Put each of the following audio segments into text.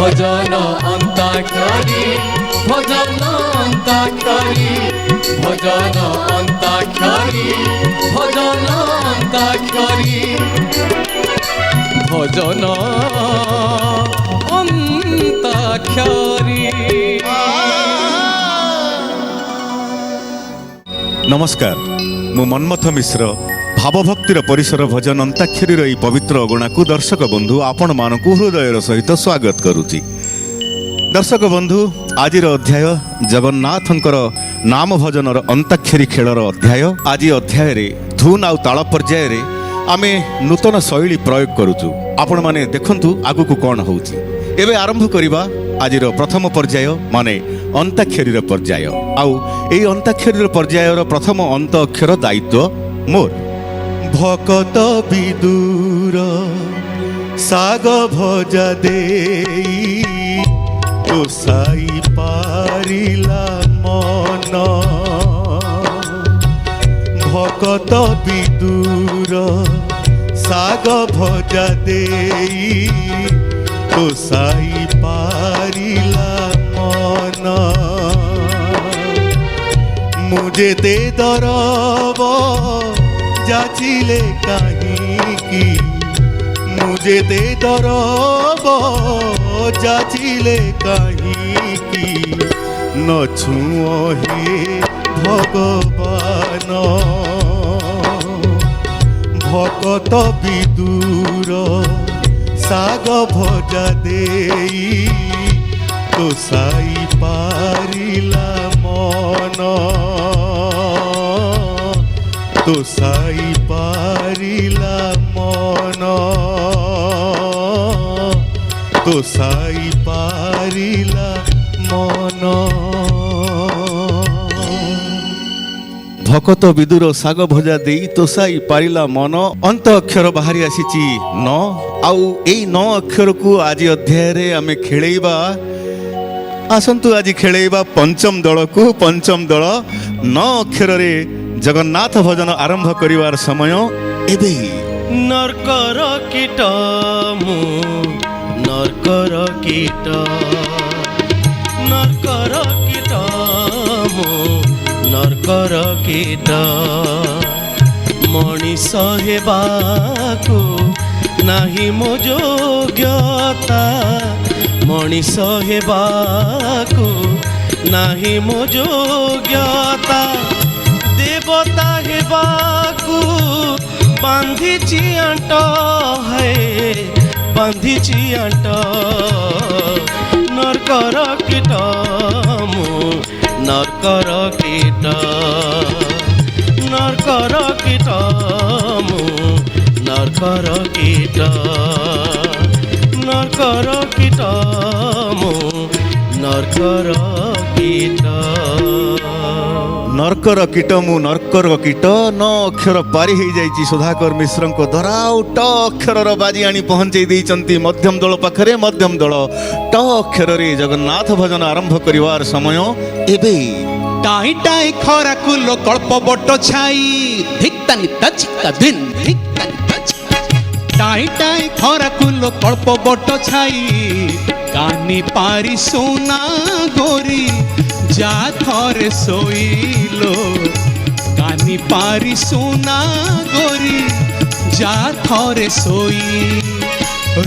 ভজন অন্তাক্ষরী ভজন অন্তাক্ষরী ভজন অন্তাক্ষরী ভজন অন্তাক্ষরী ভজন অন্তাক্ষরী। নমস্কার, মু মন্মথ মিশ্র ভাবভক্তির পরিসর ভজন অন্তাক্ষরীর এই পবিত্র অগଣାକୁ দর্শক বন্ধু আপন মানকু হৃদয়ের সহিত স্বাগত করুছি। দর্শক বন্ধু, আজির অধ্যায় জগন্নাথঙ্কর নাম ভজনর অন্তাক্ষরী খেলর অধ্যায়। আজি অধ্যায়ে ধুন আউ তাল পর্যায়ে আমি নূতন শৈলী প্রয়োগ করুছু। আপন মানে দেখন্তু আগুকু কোন হଉଛି। এবে আরম্ভ করিবা আজির প্রথম পর্যায় মানে অন্তাক্ষরীর পর্যায়। আউ এই অন্তাক্ষরীর পর্যায়র প্রথম অন্ত অক্ষর দায়িত্ব মোর। ভকত বিদুর সাগ ভজা দেই তোসাই পারিলা মন। ভকত বিদুর সাগ ভজা দেই তোসাই পারিলা মন। মুঝে দে দরব যাচিলে কাহিকি মুঝে দে দরব যাচিলে কাহিকি নছুঁহে ভগবান। ভকত বিদুর সাগ ভজা দেই তোসাই পারিলা মন। তোসাই পারিলা মন। তোসাই পারিলা মন। ভকত বিদুর সাগ ভজা দেই তোসাই পারিলা মন। অন্ত অক্ষর বাহারি আসিছি ন। আউ এই ন অক্ষরকু আজি অধ্যায়ে আমি খেলাইবা। আসন্তু আজি খেলাইবা পঞ্চম দলকু। পঞ্চম দল ন অক্ষরে জগন্নাথ ভজন আরম্ভ করিবার সময় এবে। নরকর কীট মু নরকর কীট নরকর কীট মু নরকর কীট মଣିষ হেবাকু নাহি মো যোগ্যতা। মଣିষ হেবাকু নাহি মো যোগ্যতা। দেবতা হেবাকু বান্ধিছি আঁট হে বান্ধিছি আঁট। নরকর কীট মু নরকর কীট নরকর কীট মু নরকর কীট নরকর কীট মু নরকর কীট। নরকর কীট মু নরকর কীট। ন অক্ষর পারি হয়ে যাইছি সুধাকর মিশ্রଙ୍କ দ্বারা। ଆଉ ଟ ଅକ୍ଷରର ବାଜି ଆଣି ପହଞ୍ଚେଇ ଦେଇଛନ୍ତି ମଧ୍ୟମ ଦଳ ପାଖରେ। ମଧ୍ୟମ ଦଳ ଟ ଅକ୍ଷରରେ ଜଗନ୍ନାଥ ଭଜନ ଆରମ୍ଭ କରିବାର ସମୟ ଏବେ। টাই টাই খরা কুলো কল্প বট ছাই ধিক্তা নিতা চিক্তা দিন ধিক্তা নিতা টাই টাই খরা কুলো কল্প বট ছাই কানি পারি সোনা গোরি যা থরে শোইলো। কানি পারি সোনা গোরি যা থরে শোই।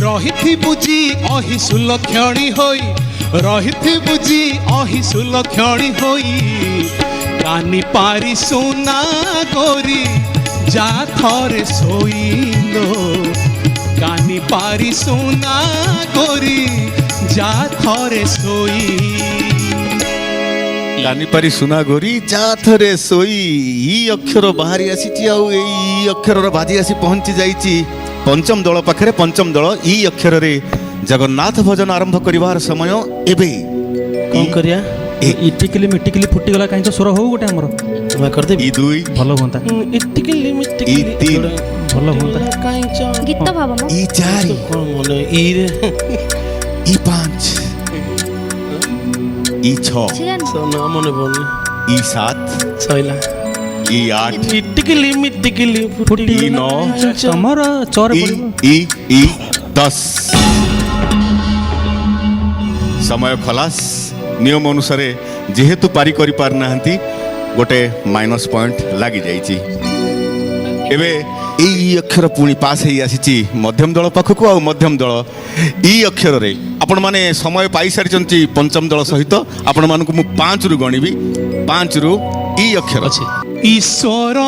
রহিথি বুঝি অহি সুলক্ষণী হই রহিথি বুঝি অহি সুলক্ষণী হই। কানি পারি সোনা গোরি যা থরে শোইলো। কানি পারি সোনা গোরি যা থরে শোই। কানিপারি সুনা গরি যা থরে শোই। ই অক্ষর বাহারি আসিছি। ଆଉ এই ই অক্ষরର ବାଜି ଆସି ପହଞ୍ଚି ଯାଇଛି ପଞ୍ଚମ ଦଳ ପାଖରେ। ପଞ୍ଚମ ଦଳ ଇ ଅକ୍ଷରରେ ଜଗନ୍ନାଥ ଭଜନ ଆରମ୍ଭ କରିବାର ସମୟ ଏବେ। କଣ କରିବା? ଇଟିକିଲି ମିଟିକିଲି ଫୁଟିଗଲା କାହିଁ ତ ସ୍ୱର ହଉ ଗୋଟେ ଆମର କରିଦେବି। ଇ ଦୁଇ ଭଲ ହୁଅନ୍ତା। ଇଟିକିଲି ମିଟିକିଲି ଇ ତିନ ଭଲ ହୁଅନ୍ତା। କାହିଁ ଚ ଗୀତ ଭାବ ମ ଇ ଚାରି କଣ ମନେ ଇ ରେ ଇ ପାଞ୍ଚ ଇ ଛଅ ନା ମନେ ପଡୁନି। ଇ ସାତ ସଇଲା। ଇ ଆଠ ଇଟିକିଲି ମିଟିକିଲି ଫୁଟି ଇ ନଅ ତମର ଚରେ ଇ ପଡ଼ିବ। ଇ ଇ ଦଶ। समय खलास नियम अनुसार जेहेतु पारी करि पार नाहंती गोटे माइनस पॉइंट लागि जाइछि एबे ई अक्षर पुणी पास हो आसी मध्यम दल पाखक आ मध्यम दल ई अक्षर रे आपण माने समय पाई सारी पंचम दल सहित आपण मानकु मु 5 रु गणिबी 5 रु ई अक्षर ଅଛି ईश्वर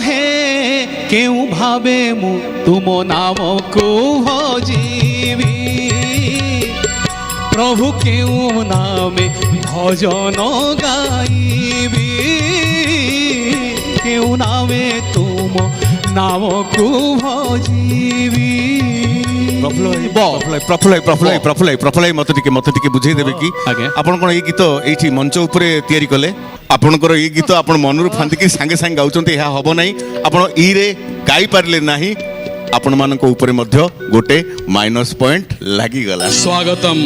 हे केउ भावे मु तुम नाम को भजीबी प्रभु केउ नामे भजन गाइबी केउ नामे तुम नाम को भजीबी प्रफुल्ल मत टिके बुझे देबे कि आगे। आपण कोन ई गीत एठी मंच ऊपर तयारी कले आपणकर ई गीत आपण मनरु फांती कि संगे संगे गाउचंती ଏହା हबो नाही आपण ई रे गाई पारले नाही आपण मानको ऊपर मध्य गोटे माइनस पॉइंट लागि गला स्वागतम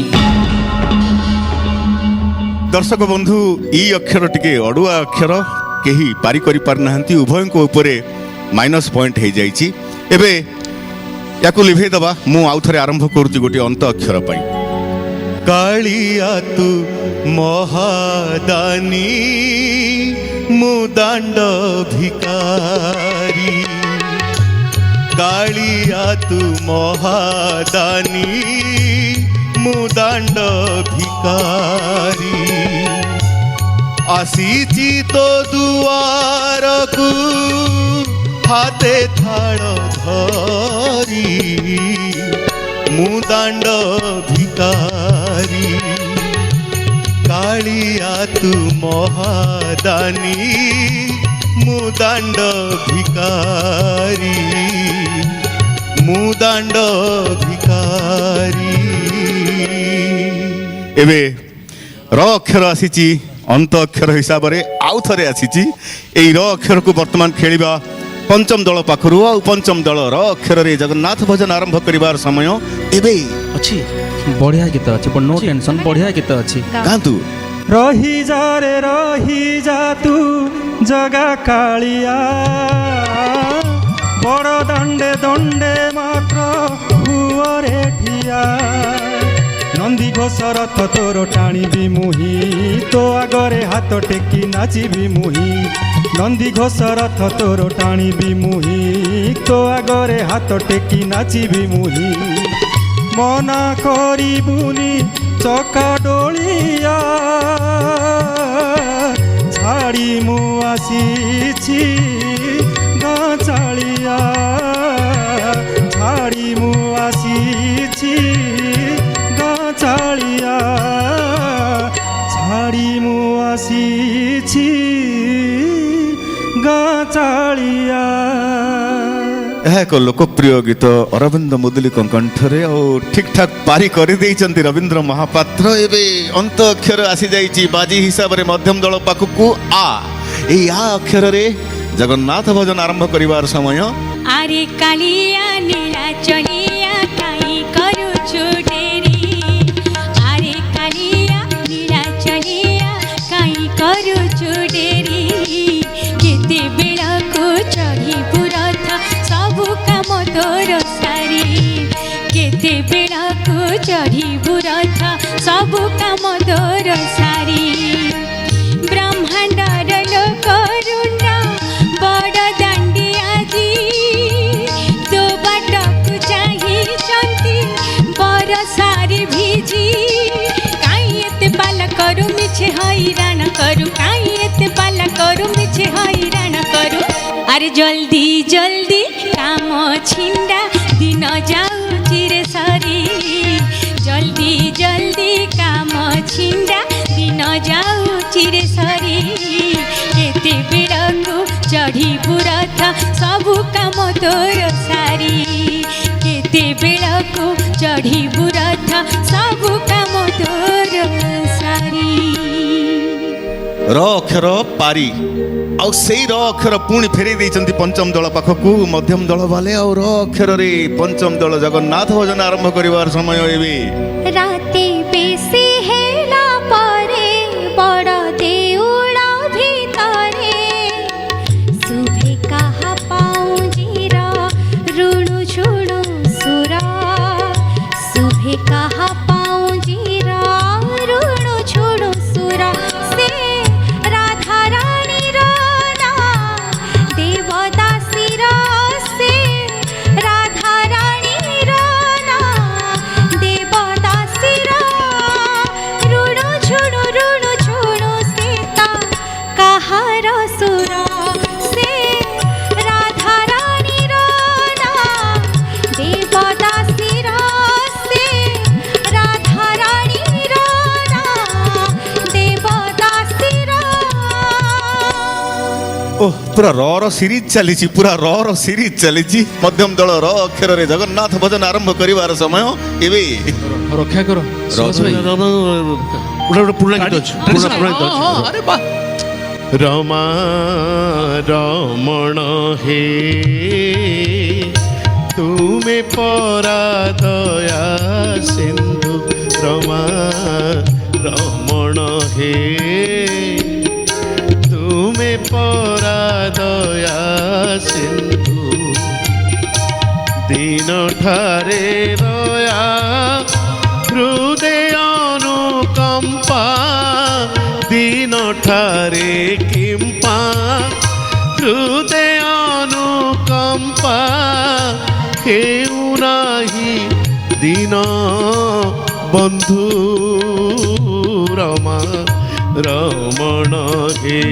दर्शक बंधु ई अक्षर टिके अडुआ अक्षर केही पारी करि पार नाहंती उभय को ऊपर माइनस पॉइंट हे जाईची एबे याकू लिभे दबा मु आउ थरे आरंभ करूची गोटे अंत अक्षर पाई कालिया तू महादानी मु दांड भिकारी कालिया तू महादानी मु दांड भिकारी आसीची तो दुआर को हाते थाल धरी मु दांड भिकारी कालिया तू महादानी मु दांड भिकारी मु दांड भिकारी एबे र अक्षर आसीची अंत अक्षर हिसाब रे आउ थरे आसीची एई र अक्षर को वर्तमान खेलिबा पंचम दल पाखरु आ पंचम दल र अक्षर रे जगन्नाथ भजन आरंभ करिवार समय एबे ଅଛି बढ़िया गीत अच्छे नो टेंशन बढ़िया गीत अच्छे गांतु रही जा तू जगा कालिया बड़ दंडे दंडे मात्र हुअरे ठिया नंदी घोष रथ तोर टाणीबी मुही तो आगरे हाथ टेकी नाचिबी मुही नंदी घोष रथ तोर टाणीबी मुही तो आगरे हाथ टेकी नाचिबी मुही मना करिबुनी चका डोलिया छाड़ी मु आसीछि गाचालिया छाड़ी मु आसीछि गाचालिया छाड़ी मु आसीछि गाचालिया यह एक लोकप्रिय गीत अरविंद मुदुली कंठरे और ठीक ठाक पारी कर देइचंती रविंद्र महापात्र एबे अंत अक्षर आसी जाइची बाजी हिसाब रे मध्यम दल पाखकु आ ए आ अक्षर रे जगन्नाथ भजन आरंभ करिवार समय आरे कालिया नीला चलिया काई करू छुटेरी आरे कालिया नीला चलिया काई करू छुटेरी केते बेला को चढ़ी पुरथ सब काम तोर सारी केते बेला को चढ़ी पुरथ सब काम तोर सारी ब्रह्मांडर लोक रुंड बड़ दांडिया जी तो बाटक चाहिए बर सारी भिजी काई एते पाला करू मिछे हैरान करू काई एते पाला करू मिछे हैरान करू अरे जल्दी जल्दी काम छिंडा दिन जाऊची रे सरी जल्दी जल्दी काम छिंडा दिन जाऊची रे सरी केते बेड़ाको चढ़ी पुरथ सबु काम तोर सारी केते बेड़ाको चढ़ी पुरथ सबु काम तोर सारी र अक्षर पारी आउ सेई र अक्षर पुणी फेरे देइचंती पंचम दल पाखकु मध्यम दल वाले और र अक्षर रे पंचम दल जगन्नाथ भजन आरंभ करिवार समय एबे राते बेसी हेला परे बड़ देउला भितरे सुभे कहा पाउजीर रुणु झुणु सुर ଓ ପୁରା ର ସିରିଜ ଚାଲିଛି, ପୁରା ର ସିରିଜ ଚାଲିଛି। ମଧ୍ୟମ ଦଳ ର ଅକ୍ଷରରେ ଜଗନ୍ନାଥ ଭଜନ ଆରମ୍ଭ କରିବାର ସମୟ ଏବେ। ରକ୍ଷା କର ସୁଭାଷ ଭାଇ। ଗୋଟେ ପୁରୁଣା ଗୀତ ଅଛି, ପୁରୁଣା ଗୀତ ଅଛି। ଆରେ ବା ରମା ରମଣ ହେ ତୁମେ ପରା ଦୟା ସିନ୍ଧୁ, ରମା ରମଣ ହେ ତୁମେ ପରା ଦୟା ସିନ୍ଧୁ, ଦିନ ଠାରେ ଦୟା ହୃଦୟ ଅନୁକମ୍ପା, ଦିନ ଠାରେ କିମ୍ପା ହୃଦୟ ଅନୁକମ୍ପା, ହେଉ ନାହିଁ ଦିନ ବନ୍ଧୁ ରମା ରମଣ ହେ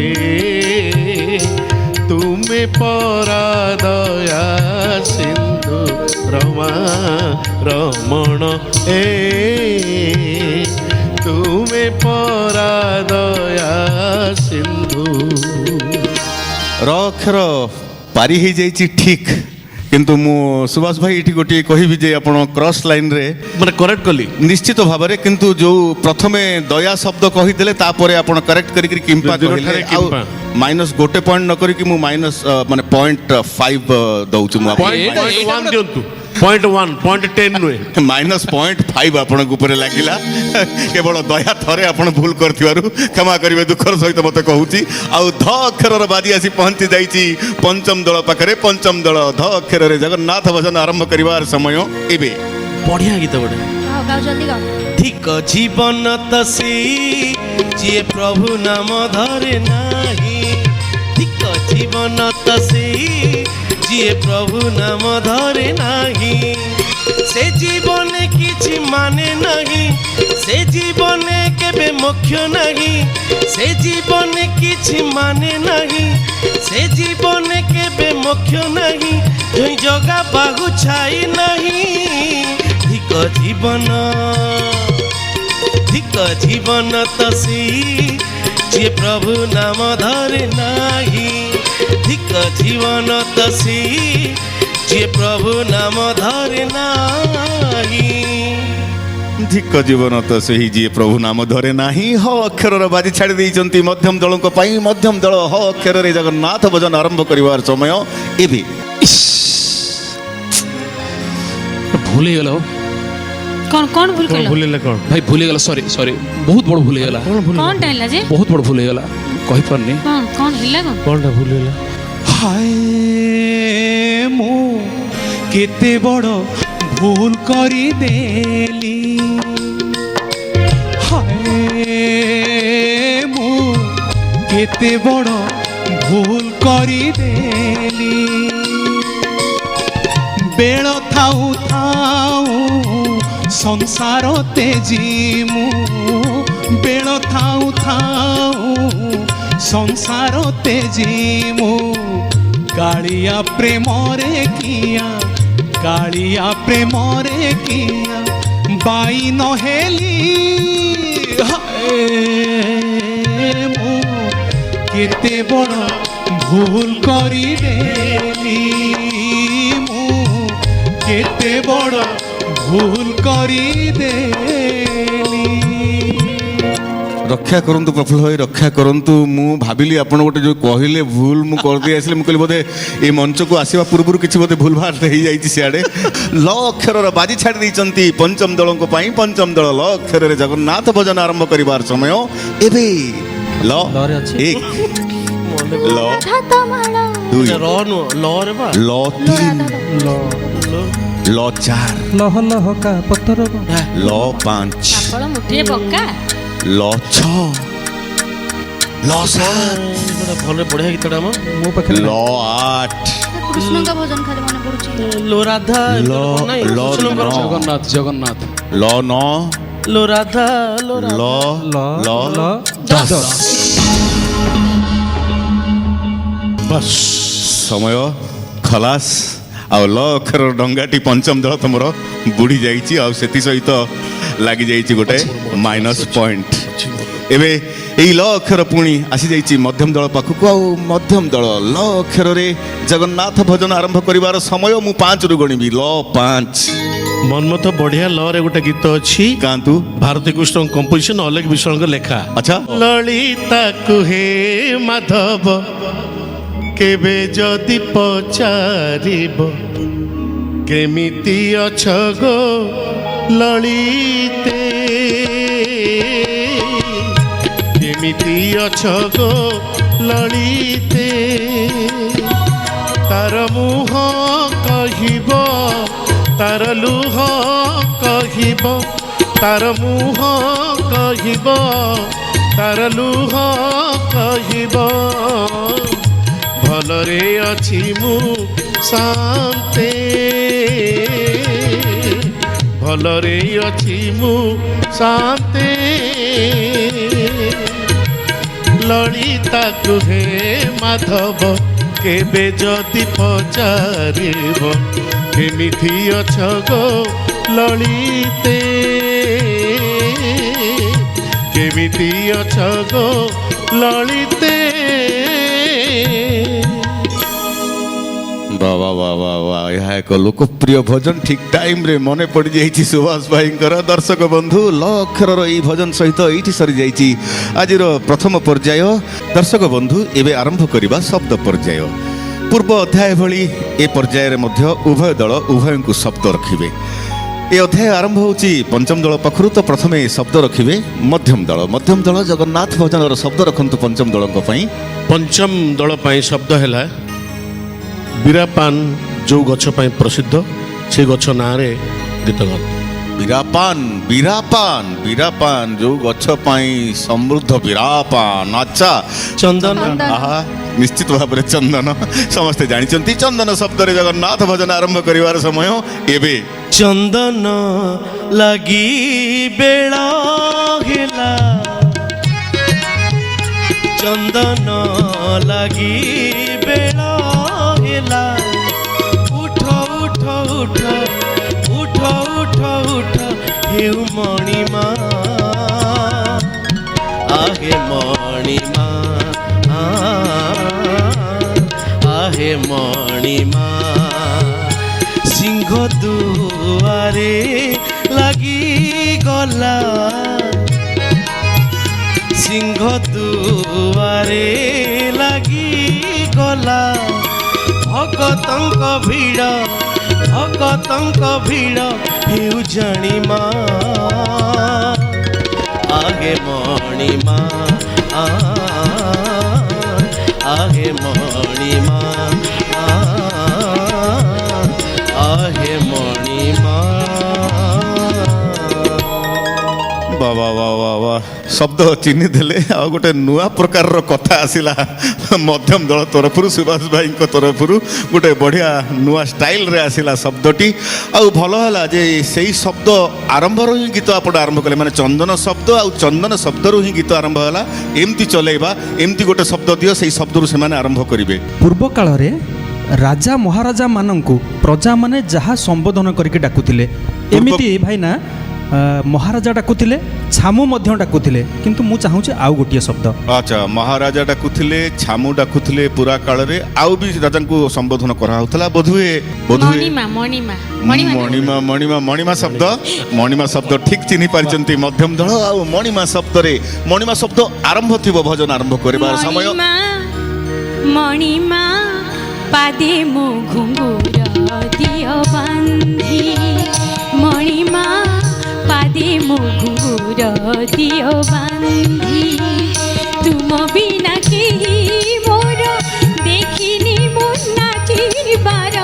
ତୁମେ ପରା ଦୟା ସିନ୍ଧୁ, ରମା ରମଣ ହେ ତୁମେ ପରା ଦୟା ସିନ୍ଧୁ। ର ଅକ୍ଷର ପାରି ହେଇଯାଇଛି ଠିକ୍, କିନ୍ତୁ ମୁଁ ସୁଭାଷ ଭାଇ ଏଠି ଗୋଟିଏ କହିବି ଯେ ଆପଣ କ୍ରସ୍ ଲାଇନ୍ରେ ମାନେ କରେକ୍ଟ କଲି ନିଶ୍ଚିତ ଭାବରେ, କିନ୍ତୁ ଯୋଉ ପ୍ରଥମେ ଦୟା ଶବ୍ଦ କହିଦେଲେ ତାପରେ ଆପଣ କରେକ୍ଟ କରିକି କିମ୍ପା ଦିନ କହିଲେ, ଠାରେ ଆଉ କିମ୍ପା। ମାଇନସ୍ ଗୋଟେ ପଏଣ୍ଟ ନ କରିକି ମୁଁ ମାଇନସ୍ ମାନେ 0.5 ଦଉଛି ମୁଁ ପଏଣ୍ଟ 1 ଦିଅନ୍ତୁ, 0.1 0.10 ନୁହେଁ। ମାଇନସ୍ 0.5 ଆପଣଙ୍କ ଉପରେ ଲାଗିଲା। କେବଳ ଦୟା ଥରେ ଆପଣ ଭୁଲ କରିଥିବାରୁ କ୍ଷମା କରିବେ ଦୁଃଖର ସହିତ ମତେ କହୁଛି। ଆଉ ଧ ଅକ୍ଷରର ବାଜି ଆସି ପହଞ୍ଚି ଯାଇଛି ପଞ୍ଚମ ଦଳ ପାଖରେ। ପଞ୍ଚମ ଦଳ ଧ ଅକ୍ଷରରେ ଜଗନ୍ନାଥ ଭଜନ ଆରମ୍ଭ କରିବାର ସମୟ ଏବେ। ବଢିଆ ଗୀତ ଗୋଟେ। ଗାओ गाओ जल्दी गाओ। ଠିକ ଜୀବନ ତ ସେଇ ଯିଏ ପ୍ରଭୁ ନାମ ଧରେ ନାହିଁ, ଠିକ ଜୀବନ ତ ସେଇ ଯିଏ ପ୍ରଭୁ ନାମ ଧରେ ନାହିଁ, ସେ ଜୀବନେ କିଛି ମାନେ ନାହିଁ, ସେ ଜୀବନେ କେବେ ମୋକ୍ଷ ନାହିଁ, ସେ ଜୀବନେ କିଛି ମାନେ ନାହିଁ, ସେ ଜୀବନେ କେବେ ମୋକ୍ଷ ନାହିଁ, ଧୁଇ ଜଗା ବାହୁ ଛାଇ ନାହିଁ, ଠିକ ଜୀବନ ଠିକ ଜୀବନ ତ ସେଇ ଯିଏ ପ୍ରଭୁ ନାମ ଧରେ ନାହିଁ, ଠିକ ଜୀବନ ତ ସେଇ ଯିଏ ପ୍ରଭୁ ନାମ ଧରେ ନାହିଁ। ଧିକ ଜୀବନ ତ ସେହି ଯିଏ ପ୍ରଭୁ ନାମ ଧରେ ନାହିଁ। ହ ଅକ୍ଷରର ବାଜି ଛାଡ଼ି ଦେଇଛନ୍ତି ମଧ୍ୟମ ଦଳଙ୍କ ପାଇଁ। ମଧ୍ୟମ ଦଳ ହ ଅକ୍ଷରରେ ଜଗନ୍ନାଥ ଭଜନ ଆରମ୍ଭ କରିବାର ସମୟ ଏବେ। ଭୁଲ ହେଇଗଲା ଓ। कौन कौन भूल कर ଭୁଲିଲେ କ'ଣ? ଭାଇ ଭୁଲ ହେଇଗଲା, ସରି ସରି, ବହୁତ ବଡ଼ ଭୁଲ ହେଇଗଲା, कौन टाइला जे ବହୁତ ବଡ଼ ଭୁଲ ହେଇଗଲା, କହିପାରୁନି। कौन कौन हिला कौन କ'ଣଟା ଭୁଲିଲା? ହାୟ ମୁଁ କେତେ ବଡ଼ ଭୁଲ କରିଦେଲି, ହାୟ ମୁଁ କେତେ ବଡ଼ ଭୁଲ କରିଦେଲି, ବେଳ ଥାଉ ଥାଉ ସଂସାର ତେଜି ମୁଁ, ବେଳ ଥାଉ ଥାଉ ସଂସାର ତେଜି ମୁଁ, କାଳିଆ ପ୍ରେମରେ କିଆ, କାଳିଆ ପ୍ରେମରେ କିଆ ବାଇ ନହେଲି, ହାୟ ମୁଁ କେତେ ବଡ଼ ଭୁଲ କରିଦେଲି, ମୁଁ କେତେ ବଡ଼ ଭୁଲ କରିଦେଲି। ରକ୍ଷା କରନ୍ତୁ ପ୍ରଫୁଲ୍ଲ ଭାଇ, ରକ୍ଷା କରନ୍ତୁ। ମୁଁ ଭାବିଲି ଆପଣ ଗୋଟେ ଯୋଉ କହିଲେ ଭୁଲ ମୁଁ କରିଦେଇ ଆସିଲି, ମୁଁ କହିଲି ବୋଧେ ଏ ମଞ୍ଚକୁ ଆସିବା ପୂର୍ବରୁ କିଛି ବୋଧେ ଭୁଲ ଭାଲ ହେଇଯାଇଛି ସିଆଡ଼େ। ଲ ଅକ୍ଷରର ବାଜି ଛାଡ଼ି ଦେଇଛନ୍ତି ପଞ୍ଚମ ଦଳଙ୍କ ପାଇଁ। ପଞ୍ଚମ ଦଳ ଲ ଅକ୍ଷରରେ ଜଗନ୍ନାଥ ଭଜନ ଆରମ୍ଭ କରିବାର ସମୟ ଏବେ। ଲ ଲରେ ଅଛି। 1 ଲ धात माला 2 ର ନୁହଁ ଲରେ ବା ଲ 3 ଲ 4 ଲହ ଲହ କା ପଥର ଲ 5 ଆପଣ ମୁଠିରେ ପକ୍କା ଲ 6 ଲ 7 ଭଲରେ ବଢିଆ ଗୀତଟା ଆମ ମୋ ପାଖରେ ଲ 8 कृष्ण का भजन खाली मन पड़ुची ଲୋ ରାଧା ଲ ଲ କୃଷ୍ଣଙ୍କର 9 ଜଗନ୍ନାଥ ଜଗନ୍ନାଥ ଲ 9 ଲୋ ରାଧା ଲୋ ଲ ଲ ଲ ଲ 10 ବସ୍ ସମୟ ଖଲାସ। ଆଉ ଲ ଅକ୍ଷର ଡଙ୍ଗାଟି ପଞ୍ଚମ ଦଳ ତମର ବୁଡ଼ି ଯାଇଛି, ଆଉ ସେଥି ସହିତ ଲାଗି ଯାଇଛି ଗୋଟେ ମାଇନସ୍ ପଏଣ୍ଟ। ଏବେ এই ଲ ଅକ୍ଷର ପୁଣି ଆସିଯାଇଛି ମଧ୍ୟମ ଦଳ ପାଖକୁ ଆଉ ମଧ୍ୟମ ଦଳ ଲ ଅକ୍ଷରରେ ଜଗନ୍ନାଥ ଭଜନ ଆରମ୍ଭ କରିବାର ସମୟ ମୁଁ 5ରୁ ଗଣିବି ଲ 5 ମନ୍ମଥ ବଢିଆ ଲରେ ଗୋଟେ ଗୀତ ଅଛି ଗାଆନ୍ତୁ ଭାରତୀ କୃଷ୍ଣଙ୍କ କମ୍ପୋଜିସନ ଅଲେଖ ବିଶ୍ୱାଳଙ୍କ ଲେଖା ଆଚ୍ଛା ଲଳିତା କୁହେ ମାଧବ କେବେ ଯଦି ପଚାରିବ କେମିତି ଅଛ ଗୋ ଲଳିତେ କେମିତି ଅଛ ଗୋ ଲଳିତେ ତାର ମୁହଁ କହିବ ତାର ଲୁହ କହିବ ତାର ମୁହଁ କହିବ ତାର ଲୁହ କହିବ ଭଲରେ ଅଛି ମୁଁ ଶାନ୍ତେ ଭଲରେ ଅଛି ମୁଁ ଶାନ୍ତେ ଲଳିତା କୁହେ ମାଧବ କେବେ ଯଦି ପଚାରିବ କେମିତି ଅଛ ଗୋ ଲଳିତେ କେମିତି ଅଛ ଗୋ ଲଳିତେ ବାବା ବାବା ବା ଏହା ଏକ ଲୋକପ୍ରିୟ ଭଜନ ଠିକ ଟାଇମରେ ମନେ ପଡ଼ିଯାଇଛି ସୁଭାଷ ଭାଇଙ୍କର ଦର୍ଶକ ବନ୍ଧୁ ଲ ଅକ୍ଷରର ଏହି ଭଜନ ସହିତ ଏଇଠି ସରିଯାଇଛି ଆଜିର ପ୍ରଥମ ପର୍ଯ୍ୟାୟ ଦର୍ଶକ ବନ୍ଧୁ ଏବେ ଆରମ୍ଭ କରିବା ଶବ୍ଦ ପର୍ଯ୍ୟାୟ ପୂର୍ବ ଅଧ୍ୟାୟ ଭଳି ଏ ପର୍ଯ୍ୟାୟରେ ମଧ୍ୟ ଉଭୟ ଦଳ ଉଭୟଙ୍କୁ ଶବ୍ଦ ରଖିବେ ଏ ଅଧ୍ୟାୟ ଆରମ୍ଭ ହେଉଛି ପଞ୍ଚମ ଦଳ ପାଖରୁ ତ ପ୍ରଥମେ ଶବ୍ଦ ରଖିବେ ମଧ୍ୟମ ଦଳ ଜଗନ୍ନାଥ ଭଜନର ଶବ୍ଦ ରଖନ୍ତୁ ପଞ୍ଚମ ଦଳଙ୍କ ପାଇଁ ପଞ୍ଚମ ଦଳ ପାଇଁ ଶବ୍ଦ ହେଲା ବିରାପାନ ଯେଉଁ ଗଛ ପାଇଁ ପ୍ରସିଦ୍ଧ ସେ ଗଛ ନାଁରେ ଗୀତ ଗାଆନ୍ତୁ ବିରାପାନ ଯୋଉ ଗଛ ପାଇଁ ସମୃଦ୍ଧ ବିରାପାନ ଆଚ୍ଛା ଚନ୍ଦନ ଆହା ନିଶ୍ଚିତ ଭାବରେ ଚନ୍ଦନ ସମସ୍ତେ ଜାଣିଛନ୍ତି ଚନ୍ଦନ ଶବ୍ଦରେ ଜଗନ୍ନାଥ ଭଜନ ଆରମ୍ଭ କରିବାର ସମୟ ଏବେ ଚନ୍ଦନ ଲାଗି ବେଳ ହେଲା ଚନ୍ଦନ ଲାଗି ବେଳ ହେଲା ଉଠ ଉଠ ଉଠ ଉଠ ଉଠ ଉଠ ହେଉ ମଣିମା ଆହେ ମଣିମା ଆହେ ମଣିମା ସିଂହ ଦୁଆରେ ଲାଗିଗଲା ସିଂହ ଦୁଆରେ ଲାଗିଗଲା ଭଗତଙ୍କ ଭିଡ଼ ହେଉ ଜାଣିମା ଆହେ ମଣିମା ଆହେ ମଣିମା ଆହେ ମଣିମା ବାବା ବାବା ବା ଶବ୍ଦ ଚିହ୍ନି ଦେଲେ ଆଉ ଗୋଟେ ନୂଆ ପ୍ରକାରର କଥା ଆସିଲା ମଧ୍ୟମ ଦଳ ତରଫରୁ ସୁଭାଷ ଭାଇଙ୍କ ତରଫରୁ ଗୋଟେ ବଢ଼ିଆ ନୂଆ ଷ୍ଟାଇଲରେ ଆସିଲା ଶବ୍ଦଟି ଆଉ ଭଲ ହେଲା ଯେ ସେଇ ଶବ୍ଦ ଆରମ୍ଭରୁ ହିଁ ଗୀତ ଆପଣ ଆରମ୍ଭ କଲେ ମାନେ ଚନ୍ଦନ ଶବ୍ଦ ଆଉ ଚନ୍ଦନ ଶବ୍ଦରୁ ହିଁ ଗୀତ ଆରମ୍ଭ ହେଲା ଏମିତି ଚଲେଇବା ଏମିତି ଗୋଟେ ଶବ୍ଦ ଦିଅ ସେଇ ଶବ୍ଦରୁ ସେମାନେ ଆରମ୍ଭ କରିବେ ପୂର୍ବ କାଳରେ ରାଜା ମହାରାଜା ମାନଙ୍କୁ ପ୍ରଜାମାନେ ଯାହା ସମ୍ବୋଧନ କରିକି ଡାକୁଥିଲେ ଏମିତି ଭାଇନା ମହାରାଜା ଡାକୁଥିଲେ ଛାମୁ ମଧ୍ୟ ଡାକୁଥିଲେ କିନ୍ତୁ ମୁଁ ଚାହୁଁଛି ଆଉ ଗୋଟିଏ ଶବ୍ଦ ଆଚ୍ଛା ମହାରାଜା ଡାକୁଥିଲେ ଛାମୁ ଡାକୁଥିଲେ ପୁରା କାଳରେ ଆଉ ବି ରାଜାଙ୍କୁ ସମ୍ବୋଧନ କରାହଉଥିଲା ବୋଧହୁଏ ମଣିମା ଶବ୍ଦ ଠିକ ଚିହ୍ନି ପାରିଛନ୍ତି ମଧ୍ୟମ ଦଳ ଆଉ ମଣିମା ଶବ୍ଦ ଆରମ୍ଭ ଥିବ ଭଜନ ଆରମ୍ଭ କରିବାର ସମୟ ମଣିମା ପାଦେ ମୋ ଘୁଙ୍ଗୁର ଦିଅ ବାନ୍ଧି ମଣିମା ପାଦେ ମୋ ଘୁଙ୍ଗୁର ଦିଅ ବାନ୍ଧି ତୁମ ବିନା କେହି ମୋର ଦେଖିନି ମୁଁ ନାଚିବାର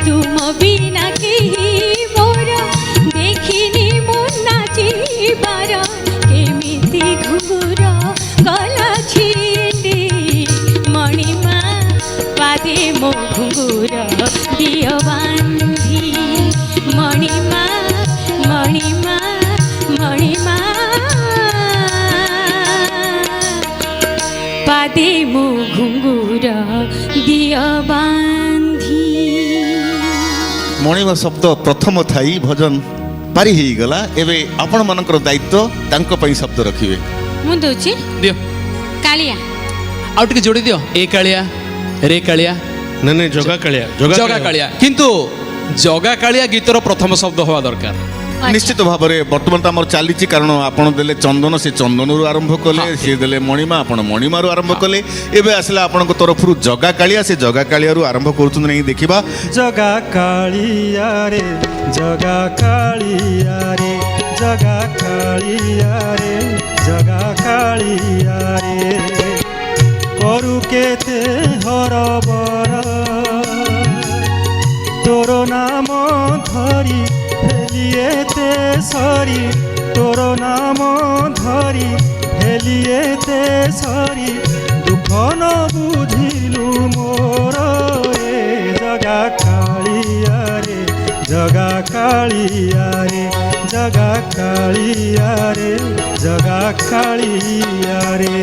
ତୁମ ବିନା କେହି ମୋର ଦେଖିନି ମୁଁ ନାଚିବାର କେମିତି ଘୁଙ୍ଗୁର ଗଲା ଛିଣ୍ଡି ମଣିମା ପାଦେ ମୋ ଘୁଙ୍ଗୁର ଦିଅ ବାନ୍ଧି ମଣିମା ପାଦେ ମୋ ଘୁଙ୍ଗୁର ଦିଅ ବାନ୍ଧି ମଣିମା ଶବ୍ଦ ପ୍ରଥମ ଥାଇ ଭଜନ ପାରି ହେଇଗଲା ଏବେ ଆପଣମାନଙ୍କର ଦାୟିତ୍ୱ ତାଙ୍କ ପାଇଁ ଶବ୍ଦ ରଖିବେ ମୁଁ ଦଉଛି ଦିଅ କାଳିଆ ଆଉ ଟିକେ ଯୋଡ଼ି ଦିଅ ଏ କାଳିଆ ରେ କାଳିଆ ନାଇଁ ନାଇଁ ଜଗା କାଳିଆ ଜଗା କାଳିଆ କିନ୍ତୁ ଜଗା କାଳିଆ ଗୀତର ପ୍ରଥମ ଶବ୍ଦ ହବା ଦରକାର। ନିଶ୍ଚିତ ଭାବରେ ବର୍ତ୍ତମାନ ତ ଆମର ଚାଲିଛି, କାରଣ ଆପଣ ଦେଲେ ଚନ୍ଦନ, ସେ ଚନ୍ଦନରୁ ଆରମ୍ଭ କଲେ, ସିଏ ଦେଲେ ମଣିମା, ଆପଣ ମଣିମାରୁ ଆରମ୍ଭ କଲେ, ଏବେ ଆସିଲା ଆପଣଙ୍କ ତରଫରୁ ଜଗା କାଳିଆ, ସେ ଜଗା କାଳିଆରୁ ଆରମ୍ଭ କରୁଛନ୍ତି ନାହିଁ ଦେଖିବା। ଜଗା କାଳିଆ ରେ ଜଗା କାଳିଆ ରେ ଜଗା କାଳିଆ ରେ ଜଗା କାଳିଆ ରେ କରୁ କେତେ ହରବର ତୋର ନାମ ଧରି হেলিয়েতে সরি তোর নাম ধরি হেলিয়েতে সরি দুঃখ ন বুঝিলু মোর রে জগা কালিয়া রে জগা কালিয়া রে জগা কালিয়া রে জগা কালিয়া রে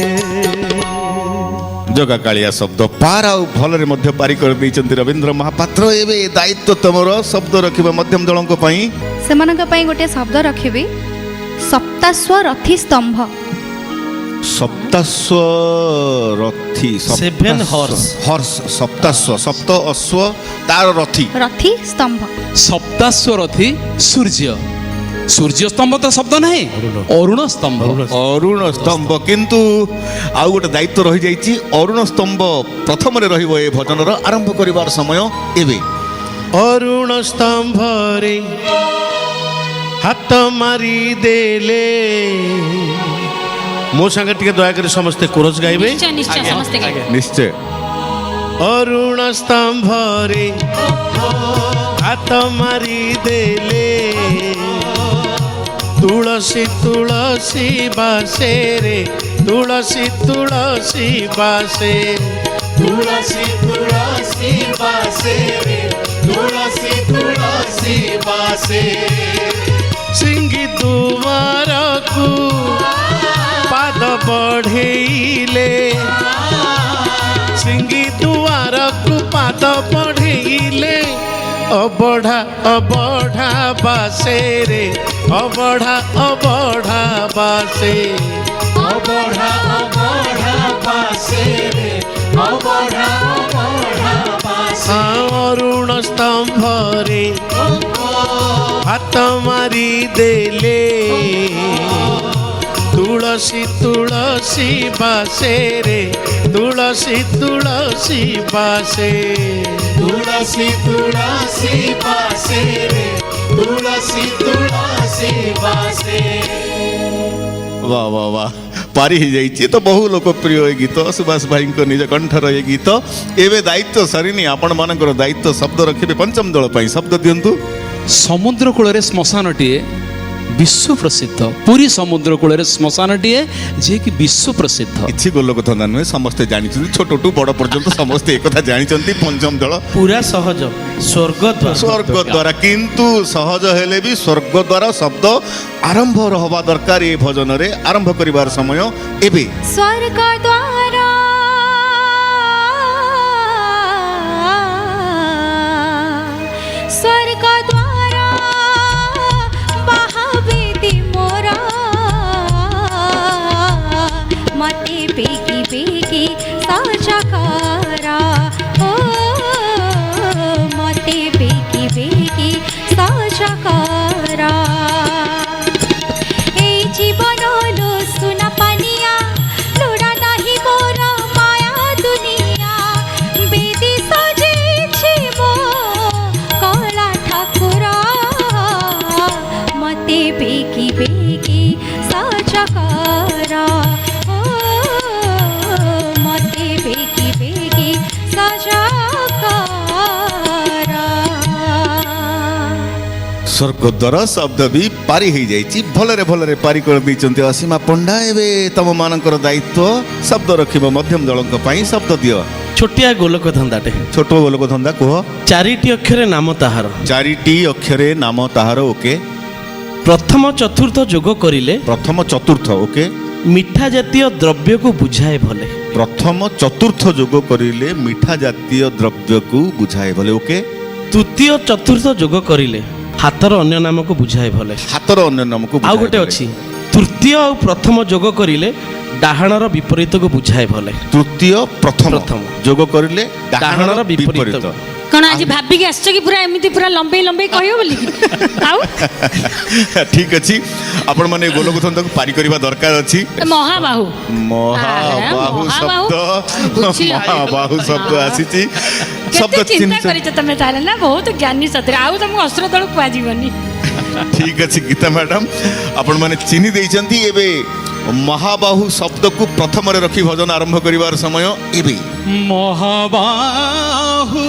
ଜଗା କାଳିଆ ଶବ୍ଦ ପାର ଆଉ ଭଲରେ ମଧ୍ୟ ପାରି କରିଦେଇଛନ୍ତି ରବୀନ୍ଦ୍ର ମହାପାତ୍ର। ଏବେ ଦାୟିତ୍ୱ ତମର ଶବ୍ଦ ରଖିବା ମଧ୍ୟମ ଦଳଙ୍କ ପାଇଁ। ସେମାନଙ୍କ ପାଇଁ ଗୋଟେ ଶବ୍ଦ ରଖିବି, ସପ୍ତାଶ୍ୱ ରଥି ସ୍ତମ୍ଭ। ସପ୍ତାଶ୍ୱ ରଥି Seven horse. ହର୍ଷ ସପ୍ତାଶ୍ୱ ସପ୍ତ ଅଶ୍ୱ ତାର ରଥି ରଥି ସ୍ତମ୍ଭ। ସପ୍ତାଶ୍ୱ ରଥି ସୂର୍ଯ୍ୟ। ସୂର୍ଯ୍ୟ ସ୍ତମ୍ଭ ତ ଶବ୍ଦ ନାହିଁ, ଅରୁଣ ସ୍ତମ୍ଭ। ଅରୁଣ ସ୍ତମ୍ଭ, କିନ୍ତୁ ଆଉ ଗୋଟେ ଦାୟିତ୍ୱ ରହିଯାଇଛି। ଅରୁଣ ସ୍ତମ୍ଭ ପ୍ରଥମରେ ରହିବ ଏ ଭଜନର ଆରମ୍ଭ କରିବାର ସମୟ ଏବେ। ଅରୁଣ ସ୍ତମ୍ଭରେ ହାତ ମାରି ଦେଲେ। ମୋ ସାଙ୍ଗେ ଟିକେ ଦୟାକରି ସମସ୍ତେ କୋରସ୍ ଗାଇବେ। ନିଶ୍ଚୟ ନିଶ୍ଚୟ ସମସ୍ତେ ଗାଇବେ। ନିଶ୍ଚୟ। ଅରୁଣ ସ୍ତମ୍ଭରେ ହାତ ମାରି ଦେଲେ। ତୁଳସୀ ତୁଳସୀ ବାସେ ରେ ତୁଳସୀ ତୁଳସୀ ବାସେ। ତୁଳସୀ ତୁଳସୀ ବାସେ ରେ ତୁଳସୀ ତୁଳସୀ ବାସେ। ସିଙ୍ଗି ଦୁଆରକୁ ପାଦ ବଢ଼େଇଲେ। ସିଙ୍ଗି ଦୁଆରକୁ ପାଦ ବଢ଼େଇଲେ। ଅବଢ଼ା ଅବଢ଼ା ବାସେ ରେ ଅବଢ଼ା ଅବଢ଼ା ବାସେ। ଅବଢ଼ା ଅବଢ଼ା ବାସେ ରେ ଅବଢ଼ା ଅବଢ଼ା ବାସେ। ଅରୁଣ ସ୍ତମ୍ଭରେ ହାତ ମାରି ଦେଲେ। ତୁଳସୀ ତୁଳସୀ ବାସେ ରେ ତୁଳସୀ ତୁଳସୀ ବାସେ। ତୁଳସୀ ତୁଳସୀ ବାସେ ରେ ତୁଳସୀ ତୁଳସୀ ବାସେ। वाह वाह वाह, पारी ही जाइए तो बहु लोकप्रिय ए गीत सुभाष भाई निज कंठर ए गीत। एवं दायित्व सरीनी आपण मानकर दायित्व शब्द रखिए पंचम दल पर शब्द दिंतु। ସମୁଦ୍ର କୂଳରେ ଶ୍ମଶାନଟିଏ ବିଶ୍ୱ ପ୍ରସିଦ୍ଧ। ପୁରୀ ସମୁଦ୍ର କୂଳରେ ଶ୍ମଶାନଟିଏ ଯିଏକି ବିଶ୍ୱ ପ୍ରସିଦ୍ଧ। କିଛି ଗୋଲ କଥା नुहे समस्ते जानी छोटू बड़ पर्यंत समस्ते एक जानते पंचम दल पूरा सहज स्वर्ग स्वर्ग द्वारा, किंतु सहज हेले भी स्वर्ग द्वारा शब्द आरंभ हवा दरकार। ये भजन रे आरंभ करिवार समय एबे स्वर्ग द्वारा स्वर्ग द्वारा बाहावेदी मोरा मते बेगी बेगी साजकारा। ओ मते बेगी बेगी साजकारा। এই জীবন হলো সোনা পানিয়া লোড়া নাহি মোর মায়া দুনিয়া। বেদি সজেছি মো কলা ঠাকুরা মতে বেগি বেগি সাজকারা। ও মতে বেগি বেগি সাজকারা। स्वर्ग द्वारा शब्द भी पारी हो जाइए भलरे भलरे पारी कर दैछन्ति असीमा पंडा। एवं तम मानकर दायित्व शब्द रखिब मध्यम दलक पई शब्द दियो। छोटिया गोलक धंदाटे छोट गोलक धंदा कह। चारिटी अक्षरे नाम ताहार। चारिटी अक्षरे नाम ताहार ओके। प्रथम चतुर्थ जोग करिले। प्रथम चतुर्थ ओके। मिठा जातीय द्रव्य को बुझाए भले। प्रथम चतुर्थ जोग करिले मिठा जातीय द्रव्य को बुझाए भले ओके। तृतीय चतुर्थ जोग करिले हाथर अन्य नाम को बुझाए भले। हाथर अन्य नाम को आउ गोटे अछि तृतीय और प्रथम जोग करिले ଡାହାଣର ବିପରୀତକୁ ବୁଝାଏ ଭଲେ। ତୃତୀୟ ପ୍ରଥମ ପ୍ରଥମ। ଯୋଗ କରିଲେ ଡାହାଣର ବିପରୀତ। କ'ଣ ଆଜି ଭାବିକି ଆସିଛ କି ପୁରା ଏମିତି ପୁରା ଲମ୍ବେଇ ଲମ୍ବେଇ କହିବ ବୋଲି ଆଉ ଠିକ ଅଛି, ଆପଣ ମାନେ ଗୋଲକଧନ୍ଦାକୁ ପାରି କରିବା ଦରକାର ଅଛି। ମହାବାହୁ ମହାବାହୁ ମହାବାହୁ। ଶବ୍ଦ, ବୁଝିଲ। ମହାବାହୁ ଶବ୍ଦ ଆସିଛି। ଶବ୍ଦ କେତେ ଚିନ୍ତା ଚିହ୍ନିଛ? କରିଛ ତମେ ତାହେଲେ ନା, ବହୁତ ଜ୍ଞାନୀ ସତରେ। ଆଉ ତମକୁ ଅସ୍ତ୍ର ଦଳ କୁହାଯିବନି। ଠିକ ଅଛି ଗୀତା ମ୍ୟାଡାମ, ଆପଣ ମାନେ ଚିହ୍ନି ଦେଇଛନ୍ତି। ଏବେ ମହାବାହୁ ଶବ୍ଦକୁ ପ୍ରଥମରେ ରଖି ଭଜନ ଆରମ୍ଭ କରିବାର ସମୟ ଏବେ। ମହାବାହୁ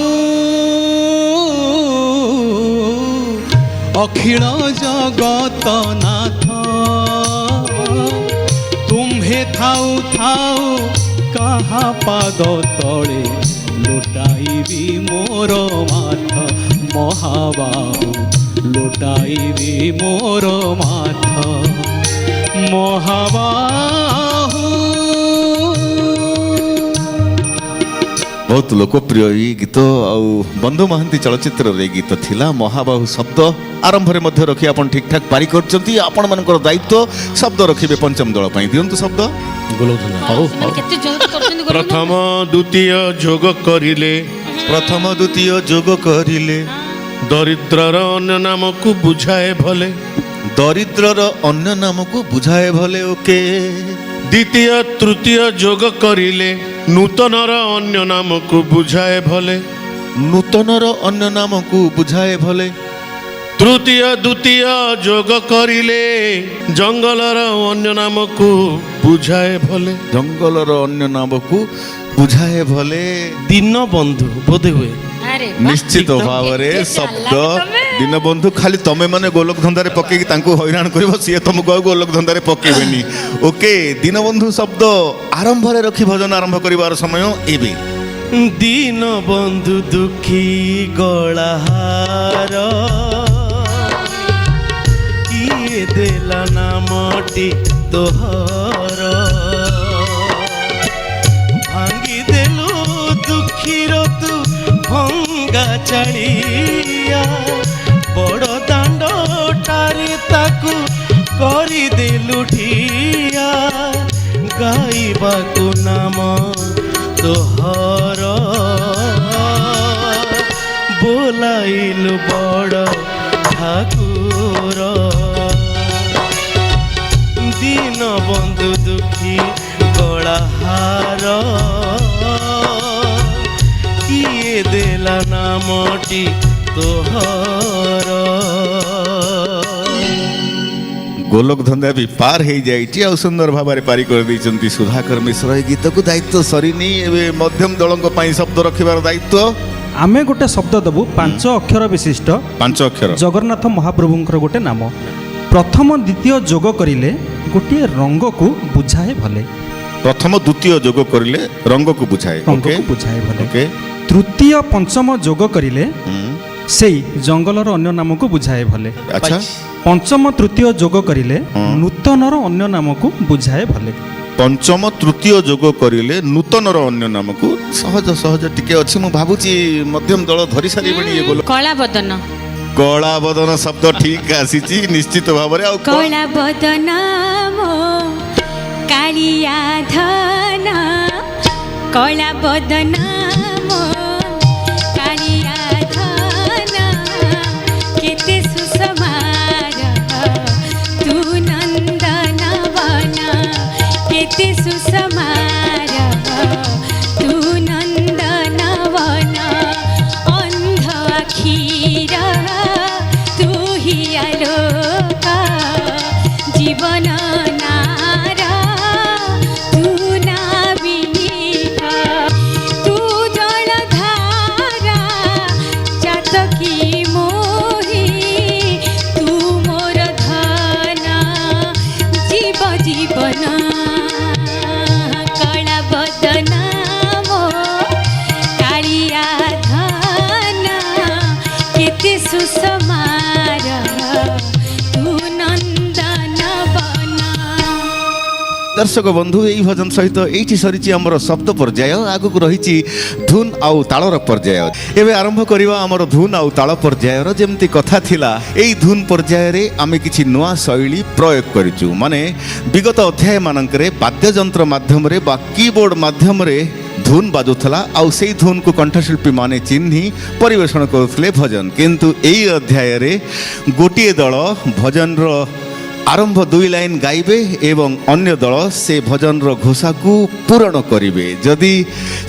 ଅଖିଳ ଜଗତ ନାଥ, ତୁମ୍ଭେ ଥାଉ ଥାଉ କାହା ପାଦ ତଳେ ଲୁଟାଇବି ମୋର ମାଥ। ମହାବାହୁ ଲୁଟାଇବି ମୋର ମାଥ। ମହାବାହୁ ବହୁତ ଲୋକପ୍ରିୟ ଏଇ ଗୀତ, ଆଉ ବନ୍ଧୁ ମହାନ୍ତି ଚଳଚ୍ଚିତ୍ରରେ ଏଇ ଗୀତ ଥିଲା। ମହାବାହୁ ଶବ୍ଦ ଆରମ୍ଭରେ ମଧ୍ୟ ରଖି ଆପଣ ଠିକ ଠାକ ପାରି କରିଛନ୍ତି। ଆପଣମାନଙ୍କର ଦାୟିତ୍ୱ ଶବ୍ଦ ରଖିବେ ପଞ୍ଚମ ଦଳ ପାଇଁ। ଦିଅନ୍ତୁ ଶବ୍ଦ। ସେମାନେ କେତେ ଜୋର କରୁଛନ୍ତି ଗୋଲକ ପ୍ରଥମ ଦ୍ୱିତୀୟ ଯୋଗ କରିଲେ, ପ୍ରଥମ ଦ୍ୱିତୀୟ ଯୋଗ କରିଲେ ଦରିଦ୍ରର ଅନ୍ୟ ନାମକୁ ବୁଝାଏ ଭଲେ। ଦରିଦ୍ରର ଅନ୍ୟ ନାମକୁ ବୁଝାଏ ଭଲେ। ଓକେ। ଦ୍ୱିତୀୟ ତୃତୀୟ ଯୋଗ କରିଲେ ନୂତନର ଅନ୍ୟ ନାମକୁ ବୁଝାଏ ଭଲେ। ନୂତନର ଅନ୍ୟ ନାମକୁ ବୁଝାଏ ଭଲେ। ତୃତୀୟ ଦ୍ୱିତୀୟ ଯୋଗ କରିଲେ ଜଙ୍ଗଲର ଅନ୍ୟ ନାମକୁ ବୁଝାଏ ଭଲେ। ଜଙ୍ଗଲର ଅନ୍ୟ ନାମକୁ ବୁଝାଏ ଭଲେ। ଦୀନ ବନ୍ଧୁ ବୋଧେ ହୁଏ। ଆରେ ନିଶ୍ଚିତ ଭାବରେ କେତେ ଶବ୍ଦ ଚାଲାକ ତମେ। ଦୀନବନ୍ଧୁ। ଖାଲି ତମେ ମାନେ ଗୋଲକ ଧନ୍ଦାରେ ପକେଇକି ତାଙ୍କୁ ହଇରାଣ କରିବ, ସିଏ ତମକୁ ଆଉ ଗୋଲକ ଧନ୍ଦାରେ ପକେଇବେନି। ଓକେ, ଦୀନବନ୍ଧୁ ଶବ୍ଦ ଆରମ୍ଭରେ ରଖି ଭଜନ ଆରମ୍ଭ କରିବାର ସମୟ ଏବେ। ଦୀନ ବନ୍ଧୁ ଦୁଃଖୀ ଗଳାହାର, କିଏ ଦେଲା ନାମଟି ତୋହର। ଭାଙ୍ଗି ଦେଲୁ ଦୁଃଖୀର ତୁ ଭଙ୍ଗା ଚାଳିଆ, ବଡ଼ ଦାଣ୍ଡଟାରେ ତାକୁ କରିଦେଲୁ ଠିଆ। ଗାଇବାକୁ ନାମ ତୋହର, ବୋଲାଇଲୁ ବଡ଼ ଠାକୁର। ଦୀନ ବନ୍ଧୁ ଦୁଃଖୀ ଗଳାହାର, କିଏ ଦେଲା ନାମଟି ତୋହର। ଗୋଲକ ଧନ୍ଦା ବି ପାର ହେଇଯାଇଛି, ଆଉ ସୁନ୍ଦର ଭାବରେ ପାରି କରିଦେଇଛନ୍ତି ସୁଧାକର ମିଶ୍ର। ଏଇ ଗୀତକୁ ଦାୟିତ୍ୱ ସରିନି, ଏବେ ମଧ୍ୟମ ଦଳଙ୍କ ପାଇଁ ଶବ୍ଦ ରଖିବାର ଦାୟିତ୍ୱ। ଆମେ ଗୋଟେ ଶବ୍ଦ ଦେବୁ 5 ଅକ୍ଷର ବିଶିଷ୍ଟ, 5 ଅକ୍ଷର। ଜଗନ୍ନାଥ ମହାପ୍ରଭୁଙ୍କର ଗୋଟେ ନାମ। ପ୍ରଥମ ଦ୍ୱିତୀୟ ଯୋଗ କରିଲେ ଗୋଟିଏ ରଙ୍ଗକୁ ବୁଝାଏ ଭଲେ। ପ୍ରଥମ ଦ୍ୱିତୀୟ ଯୋଗ କରିଲେ ରଙ୍ଗକୁ ବୁଝାଏ। ଓକେ ରଙ୍ଗକୁ ବୁଝାଏ ଭଲେ। ଓକେ। ତୃତୀୟ ପଞ୍ଚମ ଯୋଗ କରିଲେ ସେଇ ଜଙ୍ଗଲର ଅନ୍ୟ ନାମକୁ ବୁଝାଏ ଭଲେ। ଆଚ୍ଛା। ପଞ୍ଚମ ତୃତୀୟ ଯୋଗ କରିଲେ ନୂତନର ଅନ୍ୟ ନାମକୁ ବୁଝାଏ ଭଲେ। ପଞ୍ଚମ ତୃତୀୟ ଯୋଗ କରିଲେ ନୂତନର ଅନ୍ୟ ନାମକୁ। ସହଜ ସହଜ ଟିକେ ଅଛି, ମୁଁ ଭାବୁଛି ମଧ୍ୟମ ଦଳ ଧରି ସାରିବେଣି। ଇଏ ଗୋଲ କଳା ବଦନ। କଳା ବଦନ ଶବ୍ଦ ଠିକ ଆସିଛି ନିଶ୍ଚିତ ଭାବରେ। ଆଉ କଳା ବଦନ ମୋ କାଳିଆ ଧନ, କଳା ବଦନ ମୋ କାଳିଆ ଧନ, କେତେ ସୁସମାର ତୁ ନନ୍ଦନ ବନ, କେତେ ସୁସମାର ତୁ ନନ୍ଦନ ବନ। ଅନ୍ଧ ଆଖିର ତୁ ହି ଆଲୋକ, ଜୀବନ ନାର ତୁ ନାବିକ, ତୁ ଜଳଧାରା ଚାତକୀ ମୋହି, ତୁ ମୋର ଧନ ଜୀବ ଜୀବନ। କଳା ବଦନ ମୋ କାଳିଆ ଧନ, କେତେ ସୁସ দর্শক বন্ধু এই ভজন সহিত এইটি সরিছি আমার শব্দ পর্যায় আগুক রয়েছে ধুন আউ তালর পর্যায় এবে আরম্ভ করিবা আমার ধুন আউ তাল পর্যায়র যেমতি কথা থিলা এই ধুন পর্যায়ে আমি কিছু নূয়া শৈলী প্রয়োগ করিছু মানে বিগত অধ্যায় মানকরে বাদ্যযন্ত্র মাধ্যমে বা কিবোর্ড মাধ্যমে ধুন বাজুলা আউ সেই ধুনকু কণ্ঠশিল্পী মানে চিহ্নি পরিবেশন করুলে ভজন কিন্তু এই অধ্যায়ে গোটিয়ে দল ভজনর আরম্ভ 2 লাইন গাইবে এবং অন্য দল সে ভজনর ঘোষাকু পূরণ করিবে যদি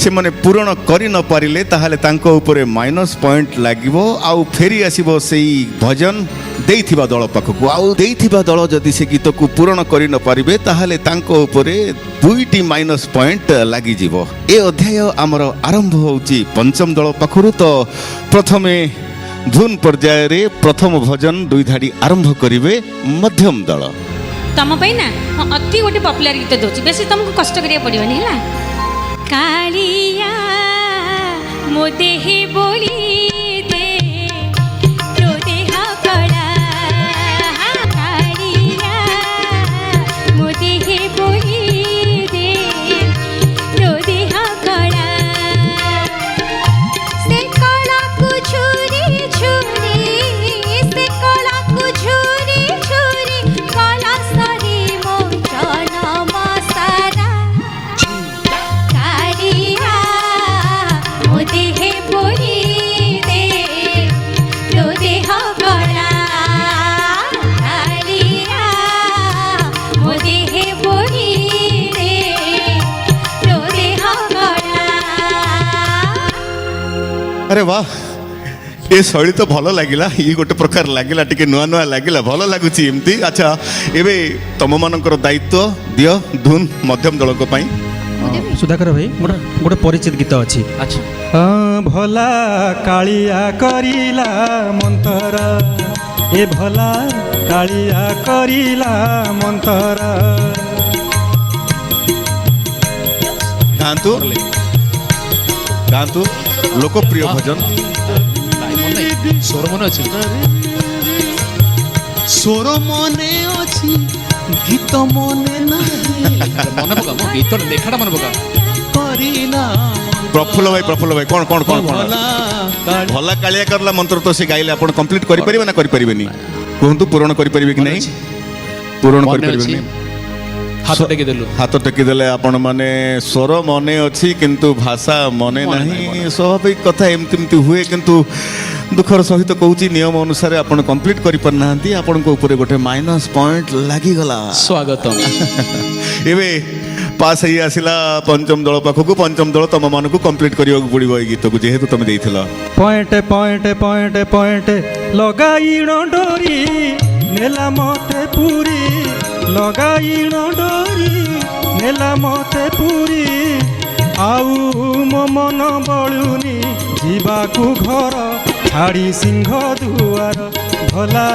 সে মানে পূরণ করে ন পারিলে তাহলে তাঙ্ক উপরে মাইনস পয়েন্ট লাগিব আউ ফেরি আসিব সেই ভজন দেইথিবা দল পাখকু আউ দেইথিবা দল যদি সে গীতকু পূরণ করে ন পারিবে তাহলে তাঙ্ক উপরে 2টি মাইনস পয়েন্ট লাগিଯିବ এ অধ্যায় আমার আরম্ভ হଉଛି পঞ্চম দল পাখরু তো প্রথমে ধুন পর্যায়ে প্রথম ভজন 2 ধাড়ি আরম্ভ করিবে মধ্যম দল ତମ ପାଇଁ ନା ମୁଁ ଅତି ଗୋଟେ ପପୁଲାର ଗୀତ ଦଉଛି ବେଶୀ ତମକୁ କଷ୍ଟ କରିବାକୁ ପଡ଼ିବନି ହେଲା କାଳିଆ ମୋ ଦେହେ ବୋଳି ଦେ ତୋ ଦେହ କଳା କାଳିଆ ମୋ ଦେହେ ବୋଳି ଦେ ତୋ ଦେହ କଳା ସେ କଳାକୁ ଛୁରୀ ଛୁରୀ ସେ କଳାକୁ ଛୁରୀ ଛୁରୀ କଳା ସରି ମୋ ଜନମ ସାରା କାଳିଆ ମୋ ଦେହେ ବୋଳି ଦେ ତୋ ଦେହ କଳା କାଳିଆ ମୋ ଦେହେ ବୋଳି ଦେ ତୋ ଦେହ କଳା আরে বাহ এ শৈলী তো ভালো লাগিলা ই গোটে প্রকার লাগিলা টিকে নূয়া নূয়া লাগিলা ভালো লাগুচি এমতি আচ্ছা এবে তম মানকর দায়িত্ব দিও ধুন মধ্যম দলক পাই ସୁଧାକର ଭାଇ ଗୋଟେ ପରିଚିତ ଗୀତ ଅଛି আচ্ছা ভোলা কালিয়া করিলা মন্তর এ ভোলা কালিয়া করিলা মন্তর গান্তু গান্তু লোকপ্রিয় ভজন স্বর মনে আছে স্বর মনে ଅଛି গীত মনে ନାହିଁ মনে পকা ମୋ ଗୀତ ଲେଖାଟା ମନେ ପକା କରିଲା প্রফুল্ল ভাই কোন কোন কোন কোন ভলা কালিয়া করলা মন্ত্র তো সে গাইলে আপন কমপ্লিট করি পারিবে না করি পারিবেনি কুহন্তু পূরণ করি পারিবে কি নাই পূরণ করি পারিবে না হাত টেকি দেলু হাত টেকি দেলে আপন মানে স্বর মনে ଅଛି কিন্তু ভাষা মনে ନାହିଁ স্বাভাবিক কথা এমতি এমতি হুয়ে কিন্তু দুঃখর সহিত কହୁଛି নিয়ম অনুসারে আপন কমপ্লিট করি পার নাহান্তি আপনক উপরে গোটে মাইনাস পয়েন্ট লাগি গলা স্বাগতম এবে পাস হই আসিলা পঞ্চম দল পাখকু পঞ্চম দল তম মানকু কমপ্লিট করিବାକୁ পড়িব এই গীতকু যেহেতু তুমি দেইছিলা পয়েন্টে পয়েন্টে পয়েন্টে পয়েন্টে লগাইণ ডোরি নেলা মতে পুরি লগাইণ ডোরি নেলা মতে পুরি আউ মো মন বলুনি ଯିବାକୁ ଘର ଛାଡ଼ି ସିଂହ ଦୁଆର ଭଲା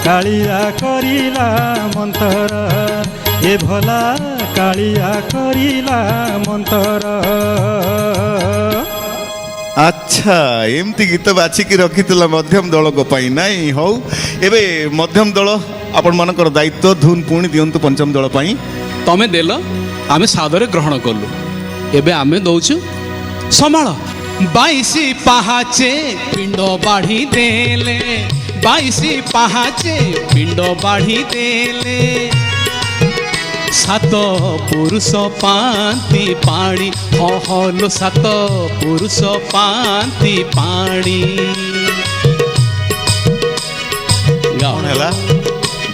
କାଳିଆ କରିଲା ମନ୍ତର ଏ ଭଲା କାଳିଆ କରିଲା ମନ୍ତର আচ্ছা এমতি গীত বাছিকি রখিলা মধ্যম দলক পাই নাই হও এবে মধ্যম দল আপন মানকর দায়িত্ব ধুন পুনি দিয়ন্তু পঞ্চম দল পাই ତମେ ଦେଲ ଆମେ ସାଦରେ ଗ୍ରହଣ କଲୁ ଏବେ ଆମେ ଦଉଛୁ ସମ୍ଭାଳ 22 ପାହାଚେ ପିଣ୍ଡ ବାଢି ଦେଲେ 22 ପାହାଚେ ପିଣ୍ଡ ବାଢି ଦେଲେ ସାତ ପୁରୁଷ ପାନ୍ତି ପାଣି ହହଲ ସାତ ପୁରୁଷ ପାନ୍ତି ପାଣି কোন হেলা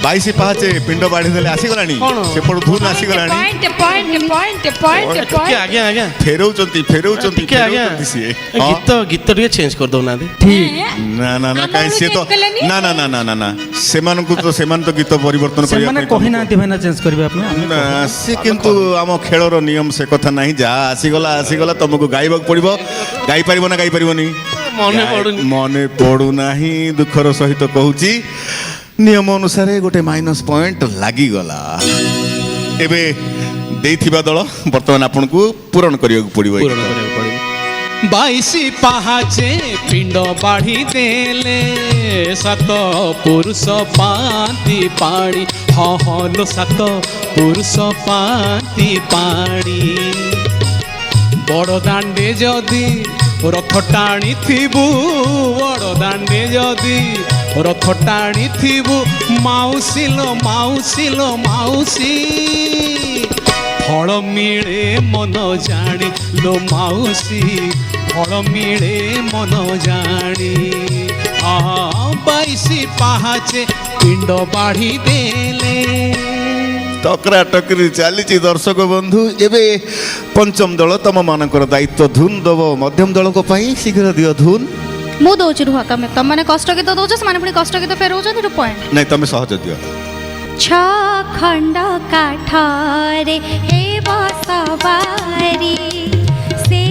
22 পাহাচে পিণ্ড বাড়ি দেলে আসি গলানি সেপড় ধুন আসি গলানি পয়েন্ট পয়েন্ট পয়েন্ট পয়েন্ট ଟିକେ পয়েন্ট ଆଜ୍ଞା ଆଜ୍ଞା ফেরৌচন্তি ଟିକେ ଆଜ୍ଞା ସିଏ ଗୀତ ଗୀତ ଟିକେ ଚେଞ୍ଜ କରିଦଉନାହାନ୍ତି না না না কাই সে তো না না না না না না সেমানকু তো সেমান তো গীত পরিবর্তন করিয়া ସେମାନେ କହିନାହାନ୍ତି ଭାଇନା ଚେଞ୍ଜ କରିବେ ଆପଣ ଆମେ না সে কিন্তু ଆମ ଖେଳର ନିୟମ ସେ କଥା ନାହିଁ ଯାହା ଆସିଗଲା ତମକୁ ଗାଇବାକୁ ପଡିବ ଗାଇ ପାରିବ ନା ଗାଇ ପାରିବନି ମନେ ପଡୁନି ମନେ ପଡୁନାହିଁ ଦୁଃଖର ସହିତ କହୁଛି ନିୟମ ଅନୁସାରେ ଗୋଟେ ମାଇନସ୍ ପଏଣ୍ଟ ଲାଗିଗଲା ଏବେ ଦେଇଥିବା ଦଳ ବର୍ତ୍ତମାନ ଆପଣଙ୍କୁ ପୂରଣ କରିବାକୁ ପଡିବ ପୂରଣ କରିବାକୁ ପଡ଼ିବ ବାଇଶି ପାହାଚେ ପିଣ୍ଡ ବାଢ଼ି ଦେଲେ ସାତ ପୁରୁଷ ପାନ୍ତି ପାଣି ହଁ ହଁ ଲୋ ସାତ ପୁରୁଷ ପାନ୍ତି ପାଣି ବଡ଼ ଦାଣ୍ଡେ ଯଦି ରଥ ଟାଣିଥିବୁ ବଡ଼ ଦାଣ୍ଡେ ଯଦି ରଥ ଟାଣିଥିବୁ ମାଉସୀ ଲୋ ମାଉସୀ ଲୋ ମାଉସୀ ଫଳ ମିଳେ ମନ ଜାଣି ଲୋ ମାଉସୀ ଫଳ ମିଳେ ମନ ଜାଣି ବାଇଶି ପାହାଚେ ପିଣ୍ଡ ବାଢ଼ି ଦେଲେ ଟକରା ଟକରି ଚାଲିଛି ଦର୍ଶକ ବନ୍ଧୁ। ଏବେ ପଞ୍ଚମ ଦଳ ତମ ମାନଙ୍କର ଦାୟିତ୍ୱ ଧୁନ୍ ଦବ ମଧ୍ୟମ ଦଳଙ୍କ ପାଇଁ ଶୀଘ୍ର ଦିଅ ଧୁନ୍। ମୁଁ ଦଉଛି ରୁହ ତମମାନେ କଷ୍ଟ ଗୀତ ଦଉଛ ସେମାନେ ପୁଣି କଷ୍ଟ ଗୀତ ଫେରଉଛନ୍ତି ଏଠୁ ପଏଣ୍ଟ ନାଇଁ ତମେ ସହଜ ଦିଅ। ଖଣ୍ଡ କାଠରେ ହେବ ସବାରି ସେ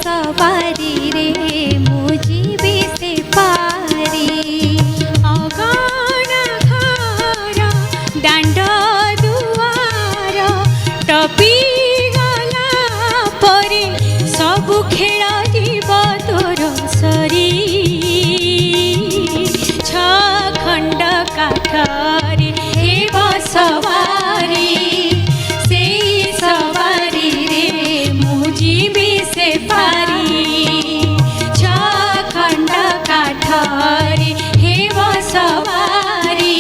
ସବାରିରେ ମୁଁ ଯିବି ସେ ପାରି ଅଗଣା ଘର ଦାଣ୍ଡ ଦୁଆର ଟପି ଗଲା ପରେ ସବୁ ଖେଳ ଯିବ ତୋର ସରି ଖଣ୍ଡ କାଠରେ ହେବ ସବାରି ସେଇ ସବାରିରେ ମୁଁ ଯିବି ସେ ପାରି ଖଣ୍ଡ କାଠରେ ହେବ ସବାରି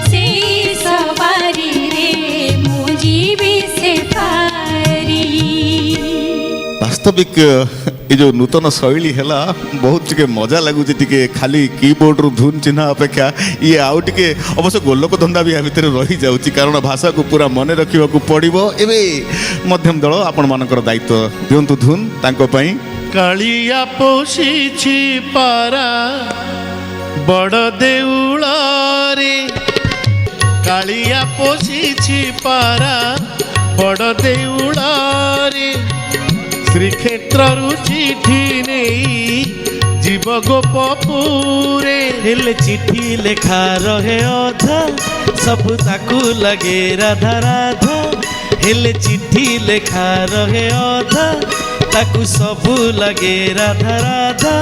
ସେଇ ସବାରିରେ ମୁଁ ଯିବି ସେ ପାରି। ବାସ୍ତବିକ ଏ ଯେଉଁ ନୂତନ ଶୈଳୀ ହେଲା ବହୁତ ଟିକେ ମଜା ଲାଗୁଛି। ଟିକେ ଖାଲି କିବୋର୍ଡରୁ ଧୁନ୍ ଚିହ୍ନା ଅପେକ୍ଷା ଇଏ ଆଉ ଟିକେ ଅବଶ୍ୟ ଗୋଲକ ଧନ୍ଦା ବି ୟା ଭିତରେ ରହିଯାଉଛି କାରଣ ଭାଷାକୁ ପୁରା ମନେ ରଖିବାକୁ ପଡ଼ିବ। ଏବେ ମଧ୍ୟମ ଦଳ ଆପଣମାନଙ୍କର ଦାୟିତ୍ୱ ଦିଅନ୍ତୁ ଧୁନ୍ ତାଙ୍କ ପାଇଁ। କାଳିଆ ପୋଷିଛି ପାରା ବଡ଼ ଦେଉଳରେ କାଳିଆ ପୋଷିଛି ପାରା ବଡ଼ ଦେଉଳରେ ଶ୍ରୀକ୍ଷେତ୍ରରୁ ଚିଠି ନେଇ ଯିବ ଗୋପପୁରେ ହେଲେ ଚିଠି ଲେଖା ରହେ ଅଧା ସବୁ ତାକୁ ଲାଗେ ରାଧା ରାଧା ହେଲେ ଚିଠି ଲେଖା ରହେ ଅଧା ତାକୁ ସବୁ ଲାଗେ ରାଧା ରାଧା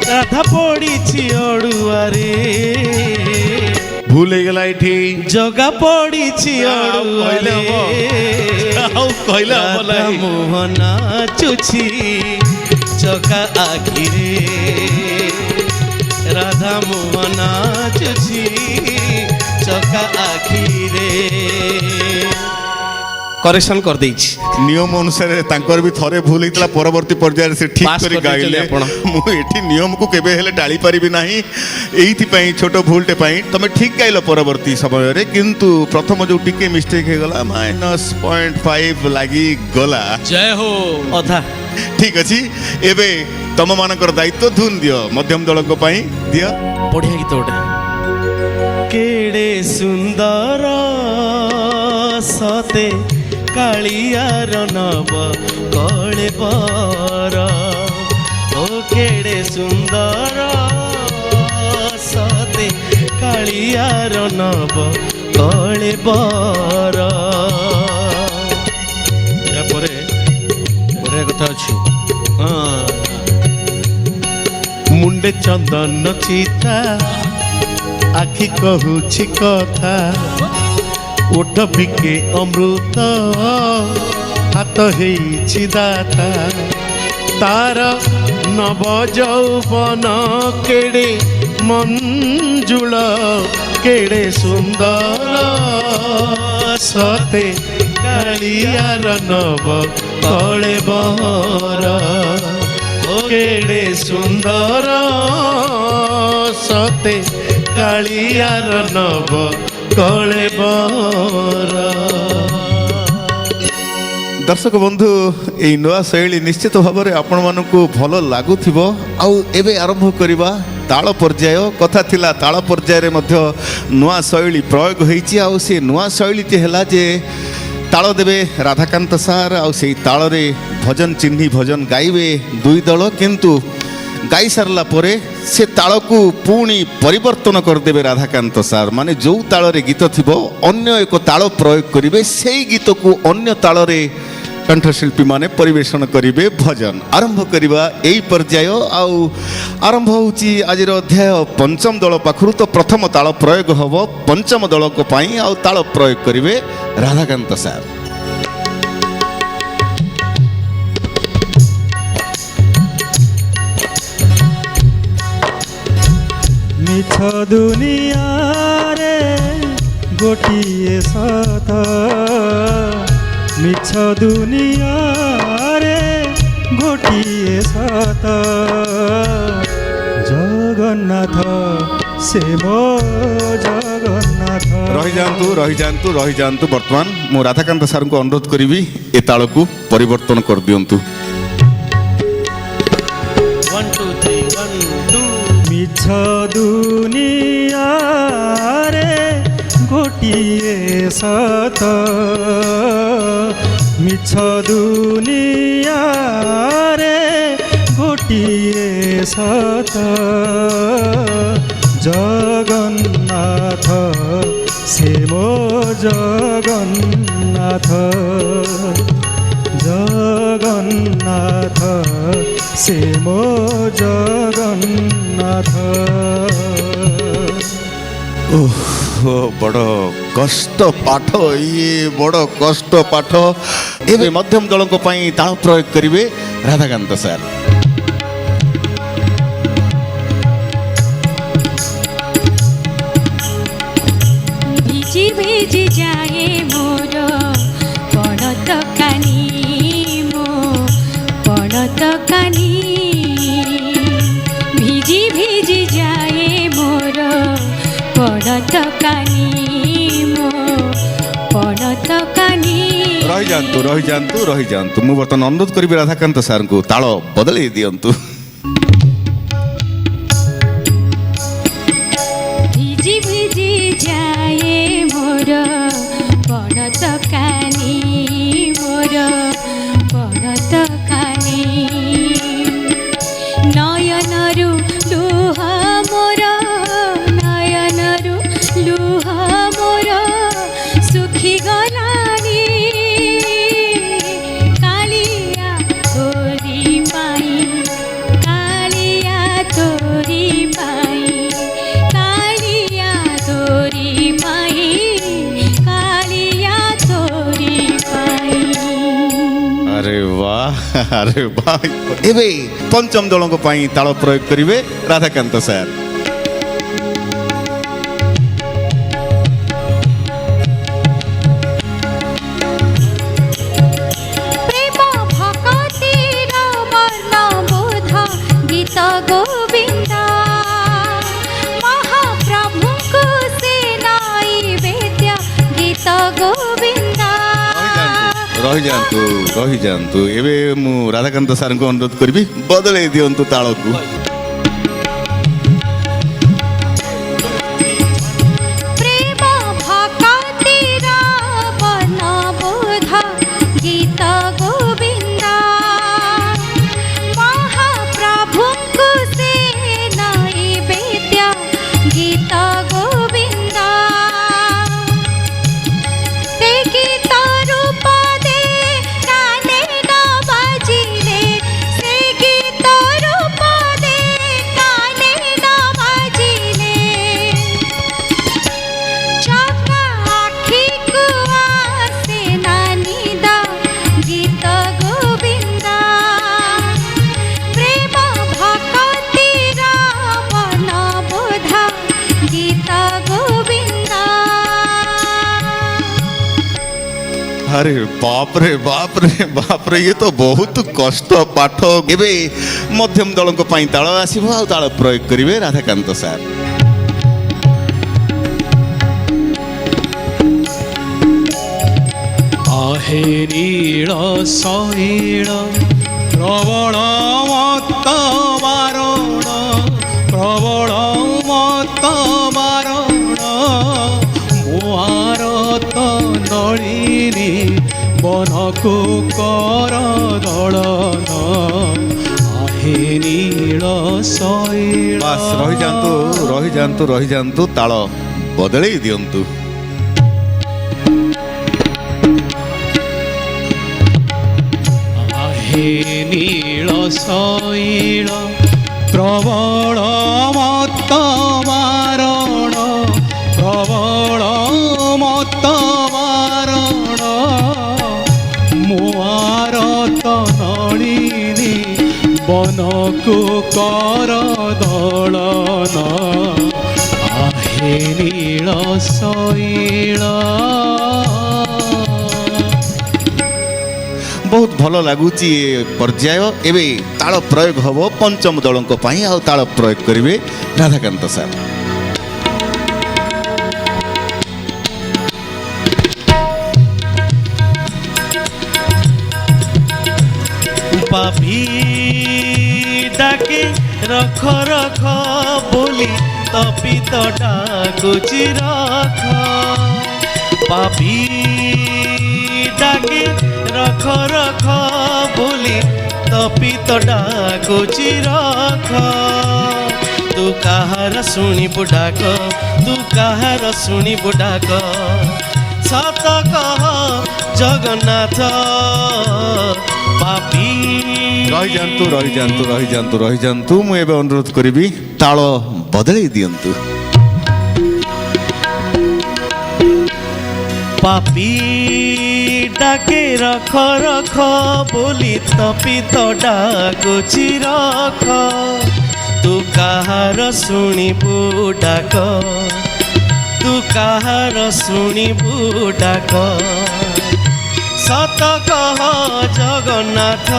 ରାଧା ପଡ଼ିଛି ଅଡ଼ୁଆରେ ଭୁଲ ହେଇଗଲା ଏଠି ଜଗା ପଡ଼ିଛି ଅଡ଼ୁଆରେ ରାଧା ମୁହଁ ନାଚୁଛି ଜଗା ଆଖିରେ ରାଧା ମୁହଁ ନାଚୁଛି ଜଗା ଆଖିରେ କରେକ୍ସନ କରିଦେଇଛି ନିୟମ ଅନୁସାରେ ତାଙ୍କର ବି ଥରେ ଭୁଲ ହେଇଥିଲା ପରବର୍ତ୍ତୀ ପର୍ଯ୍ୟାୟରେ ସେ ଠିକ୍ ପାସ୍ କରି କରିଦେଇଛନ୍ତି ଗାଇଲେ। ଆପଣ। ମୁଁ ଏଠି ନିୟମକୁ କେବେ ହେଲେ ଟାଳି ପାରିବି ନାହିଁ ଏଇଥିପାଇଁ ଛୋଟ ଭୁଲଟେ ପାଇଁ ତମେ ଠିକ୍ ଗାଇଲ ପରବର୍ତ୍ତୀ ସମୟରେ କିନ୍ତୁ ପ୍ରଥମ ଯେଉଁ ଟିକେ ମିଷ୍ଟେକ୍ ହେଇଗଲା -0.5 ଲାଗିଗଲା। ଜୟ ହୋ ଅଧା ଠିକ୍ ଅଛି ଏବେ ତମମାନଙ୍କର ଦାୟିତ୍ୱ ଧୁନ୍ ଦିଅ ମଧ୍ୟମ ଦଳଙ୍କ ପାଇଁ ଦିଅ। ବଢିଆ ଗୀତ ଗୋଟେ କେଡ଼େ ସୁନ୍ଦର ସତେ କାଳିଆର ନବ କଳେ ବର ଓ କେଡ଼େ ସୁନ୍ଦର ସତେ କାଳିଆର ନବ କଳେ ବର। ଏହାପରେ ବଢ଼ିଆ କଥା ଅଛି ମୁଣ୍ଡେ ଚନ୍ଦନ ଚିତା ଆଖି କହୁଛି କଥା ଓଠ ବିକେ ଅମୃତ ହାତ ହେଇଛି ଦାତା ତାର ନବ ଯୌବନ କେଡ଼େ ମଞ୍ଜୁଳ କେଡ଼େ ସୁନ୍ଦର ସତେ କାଳିଆର ନବ କଳେ ବର ଓ କେଡ଼େ ସୁନ୍ଦର ସତେ କାଳିଆର ନବ କଳେ ବର। ଦର୍ଶକ ବନ୍ଧୁ ଏଇ ନୂଆ ଶୈଳୀ ନିଶ୍ଚିତ ଭାବରେ ଆପଣମାନଙ୍କୁ ଭଲ ଲାଗୁଥିବ। ଆଉ ଏବେ ଆରମ୍ଭ କରିବା ତାଳ ପର୍ଯ୍ୟାୟ। କଥା ଥିଲା ତାଳ ପର୍ଯ୍ୟାୟରେ ମଧ୍ୟ ନୂଆ ଶୈଳୀ ପ୍ରୟୋଗ ହୋଇଛି। ଆଉ ସେ ନୂଆ ଶୈଳୀଟି ହେଲା ଯେ ତାଳ ଦେବେ ରାଧାକାନ୍ତ ସାର୍ ଆଉ ସେଇ ତାଳରେ ଭଜନ ଚିହ୍ନି ଭଜନ ଗାଇବେ ଦୁଇ ଦଳ କିନ୍ତୁ ଗାଇ ସାରିଲା ପରେ ସେ ତାଳକୁ ପୁଣି ପରିବର୍ତ୍ତନ କରିଦେବେ ରାଧାକାନ୍ତ ସାର୍ ମାନେ ଯେଉଁ ତାଳରେ ଗୀତ ଥିବ ଅନ୍ୟ ଏକ ତାଳ ପ୍ରୟୋଗ କରିବେ ସେଇ ଗୀତକୁ ଅନ୍ୟ ତାଳରେ कंठशिल्पी माने परिवेशन करिवे भजन आरंभ करिवा एई पर्याय आउ आरंभ होची आजिर अध्याय पंचम दल पाखरु तो प्रथम ताल प्रयोग हबो पंचम दल को पाई आउ ताल प्रयोग करिवे राधाकांत सार। मिछ दुनिया रे गोटिए सत मिछ दुनिया रे गोटिए सत जगन्नाथ से मो जगन्नाथ रही जांतु वर्तमान मु राधाकांत सार को अनुरोध करी ए ताल को परिवर्तन कर दियंतु। 1 2 3 1 2 मिछ दुनिया रे गोटिए सत मिछ दुनिया रे गोटिए सत जगन्नाथ से मो जगन्नाथ जगन्नाथ से मो जगन्नाथ। ओह बड़ कष्ट पाठ ये बड़ कष्ट पाठ एवं मध्यम दल को पाई ताल प्रयोग करिवे राधाकांत सार। ভিজি ভিজি যায় মোর পড়ত কানি মো পড়ত কানি ভিজি ভিজি যায় মোর পড়ত কানি মো পড়ত কানি रही जांतु मु बर्तमान अनुरोध करी राधाकांत सार को ताल बदल दियंतु। ভিজি ভিজি যায় মোর পড়ত কানি মোর পড়ত কানি নয়নরু লুহ মোর নয়নরু লুহ মোর সুখী গলানি কালিয়া তোরি পাই কালিয়া তোরি পাই কালিয়া তোরি পাই কালিয়া তোরি পাই। अरे वाह एबे पंचम दल को पाई ताल प्रयोग करिवे राधाकांत सार। প্রেম ভকতির বর্ণ বোধ গীত গোবিন্দা মহাপ্রভুଙ୍କୁ ସେ ନୈବେଦ୍ୟ ଗୀତ ଗୋବିନ୍ଦା। रही जांतु एबे मु राधाकांत सार को अनुरोध करी बदल दियंतु ताल को। প্রেম ভকতির বর্ণ বোধ গীত গোবিন্দা মহাপ্রভুଙ୍କୁ ସେ ନୈବେଦ୍ୟ ଗୀତ ଗୋବିନ୍ଦା। ସେ ଗୀତ ରୂପ ଦେ କାନେ ନ ବାଜିଲେ ସେ ଗୀତ ରୂପ ଦେ କାନେ ନ ବାଜିଲେ ଚକା ଆଖିକୁ ଆସେ ନା ନିଦ ଗୀତ ଗୋବିନ୍ଦା। ପ୍ରେମ ଭକତିର ବନ ବୋଧ ଗୀତ ଗୋବିନ୍ଦା। अरे बाप रे ये तो बहुत कष्ट पाठ एबे मध्यम दल को पाई ताल आसीबो आ ताल प्रयोग करिवे राधाकांत सार। आहे नील शैल प्रबल मत मारण प्रबल मत मारण मुहारत नलिनी बनकु कर दलन आहे नील शैल। बस रही जांतु ताल बदलई दियंतु। हे नील शैल प्रबल मत मारण प्रबल मत मारण मुआर तनलिनी बनकु कर दलन आहे नील शैल। बहुत भल लगुच पर्याय एवं ताल प्रयोग हम पंचम दल ताल प्रयोग करेंगे राधाकांत सार। पापी डाके रख रख बोली तपित डाकुची रख पापी डाके रख रख बोली तपित डाकुची रख तू काहार शुणी बुडाक तू काहार शुणी बुडाक सत कह जगन्नाथ पापी रही जातु मु एबे अनुरोध करी ताल बदल दियंतु। पापी डाके रख रख बोली तपित डाकुची रख तू काहार शुणिबु डाक तू काहार शुणिबु डाक सत कह जगन्नाथ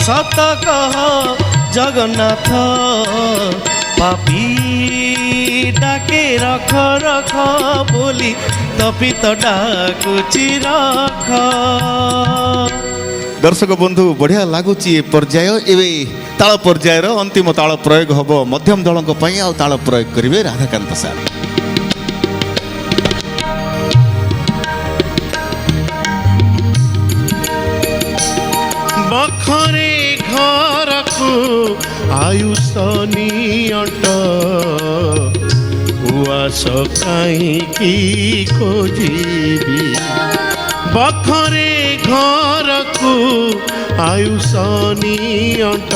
सत कह जगन्नाथ पापी डाके रख रख बोली तपित डाकुची रख। दर्शक बंधु बढ़िया लगुच पर्याय एवं ताल पर्यायर अंतिम ताल प्रयोग हम मध्यम दल ताल प्रयोग करेंगे राधाकांत सार। बखरे घर को आयुष नियट उआस कहीं खोजी बखरे घर को आयुष नियट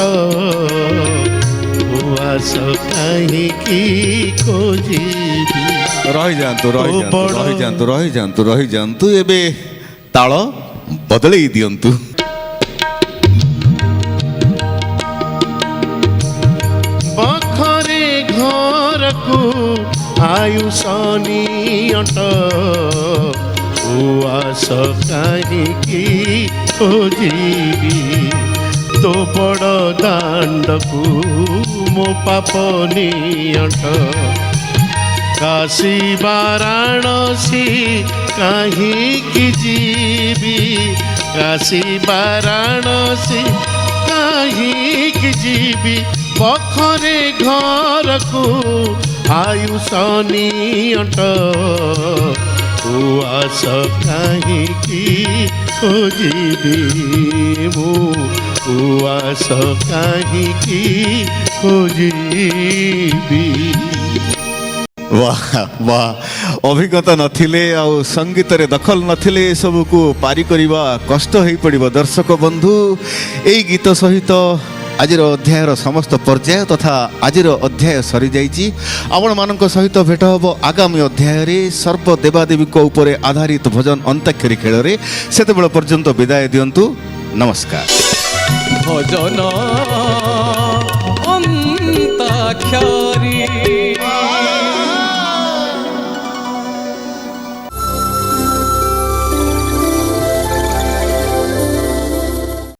उआस कहीं खोजी रही जातु एबे ताल बदल दियंतु। बखरे घर को आयुष नियट उआस कहीं खोजी तो बड़ दांड को मो पाप नियट काशी वाराणसी कहीं जीवी काशी वाराणसी कहीं जीवी बखरे घर को आयुष नियट उआस कहीं खोजी उआस कहीं खोजी। वाह वाह अभिज्ञता नथिले आउ संगीत रे दखल नथिले सब को पारी करिबा कष्ट होई पड़िबो। दर्शक बंधु एई गीत सहित आजिर अध्यायर समस्त पर्याय तथा आजिर अध्याय सरी जाइछि। आपण मानक सहित भेट हबो आगामी अध्याय रे सर्व देवादेवी को ऊपर आधारित भजन अंताक्षरी खेल रे। सेतेबेल पर्यंत विदाय दियंतु। नमस्कार। भजन अंताक्षरी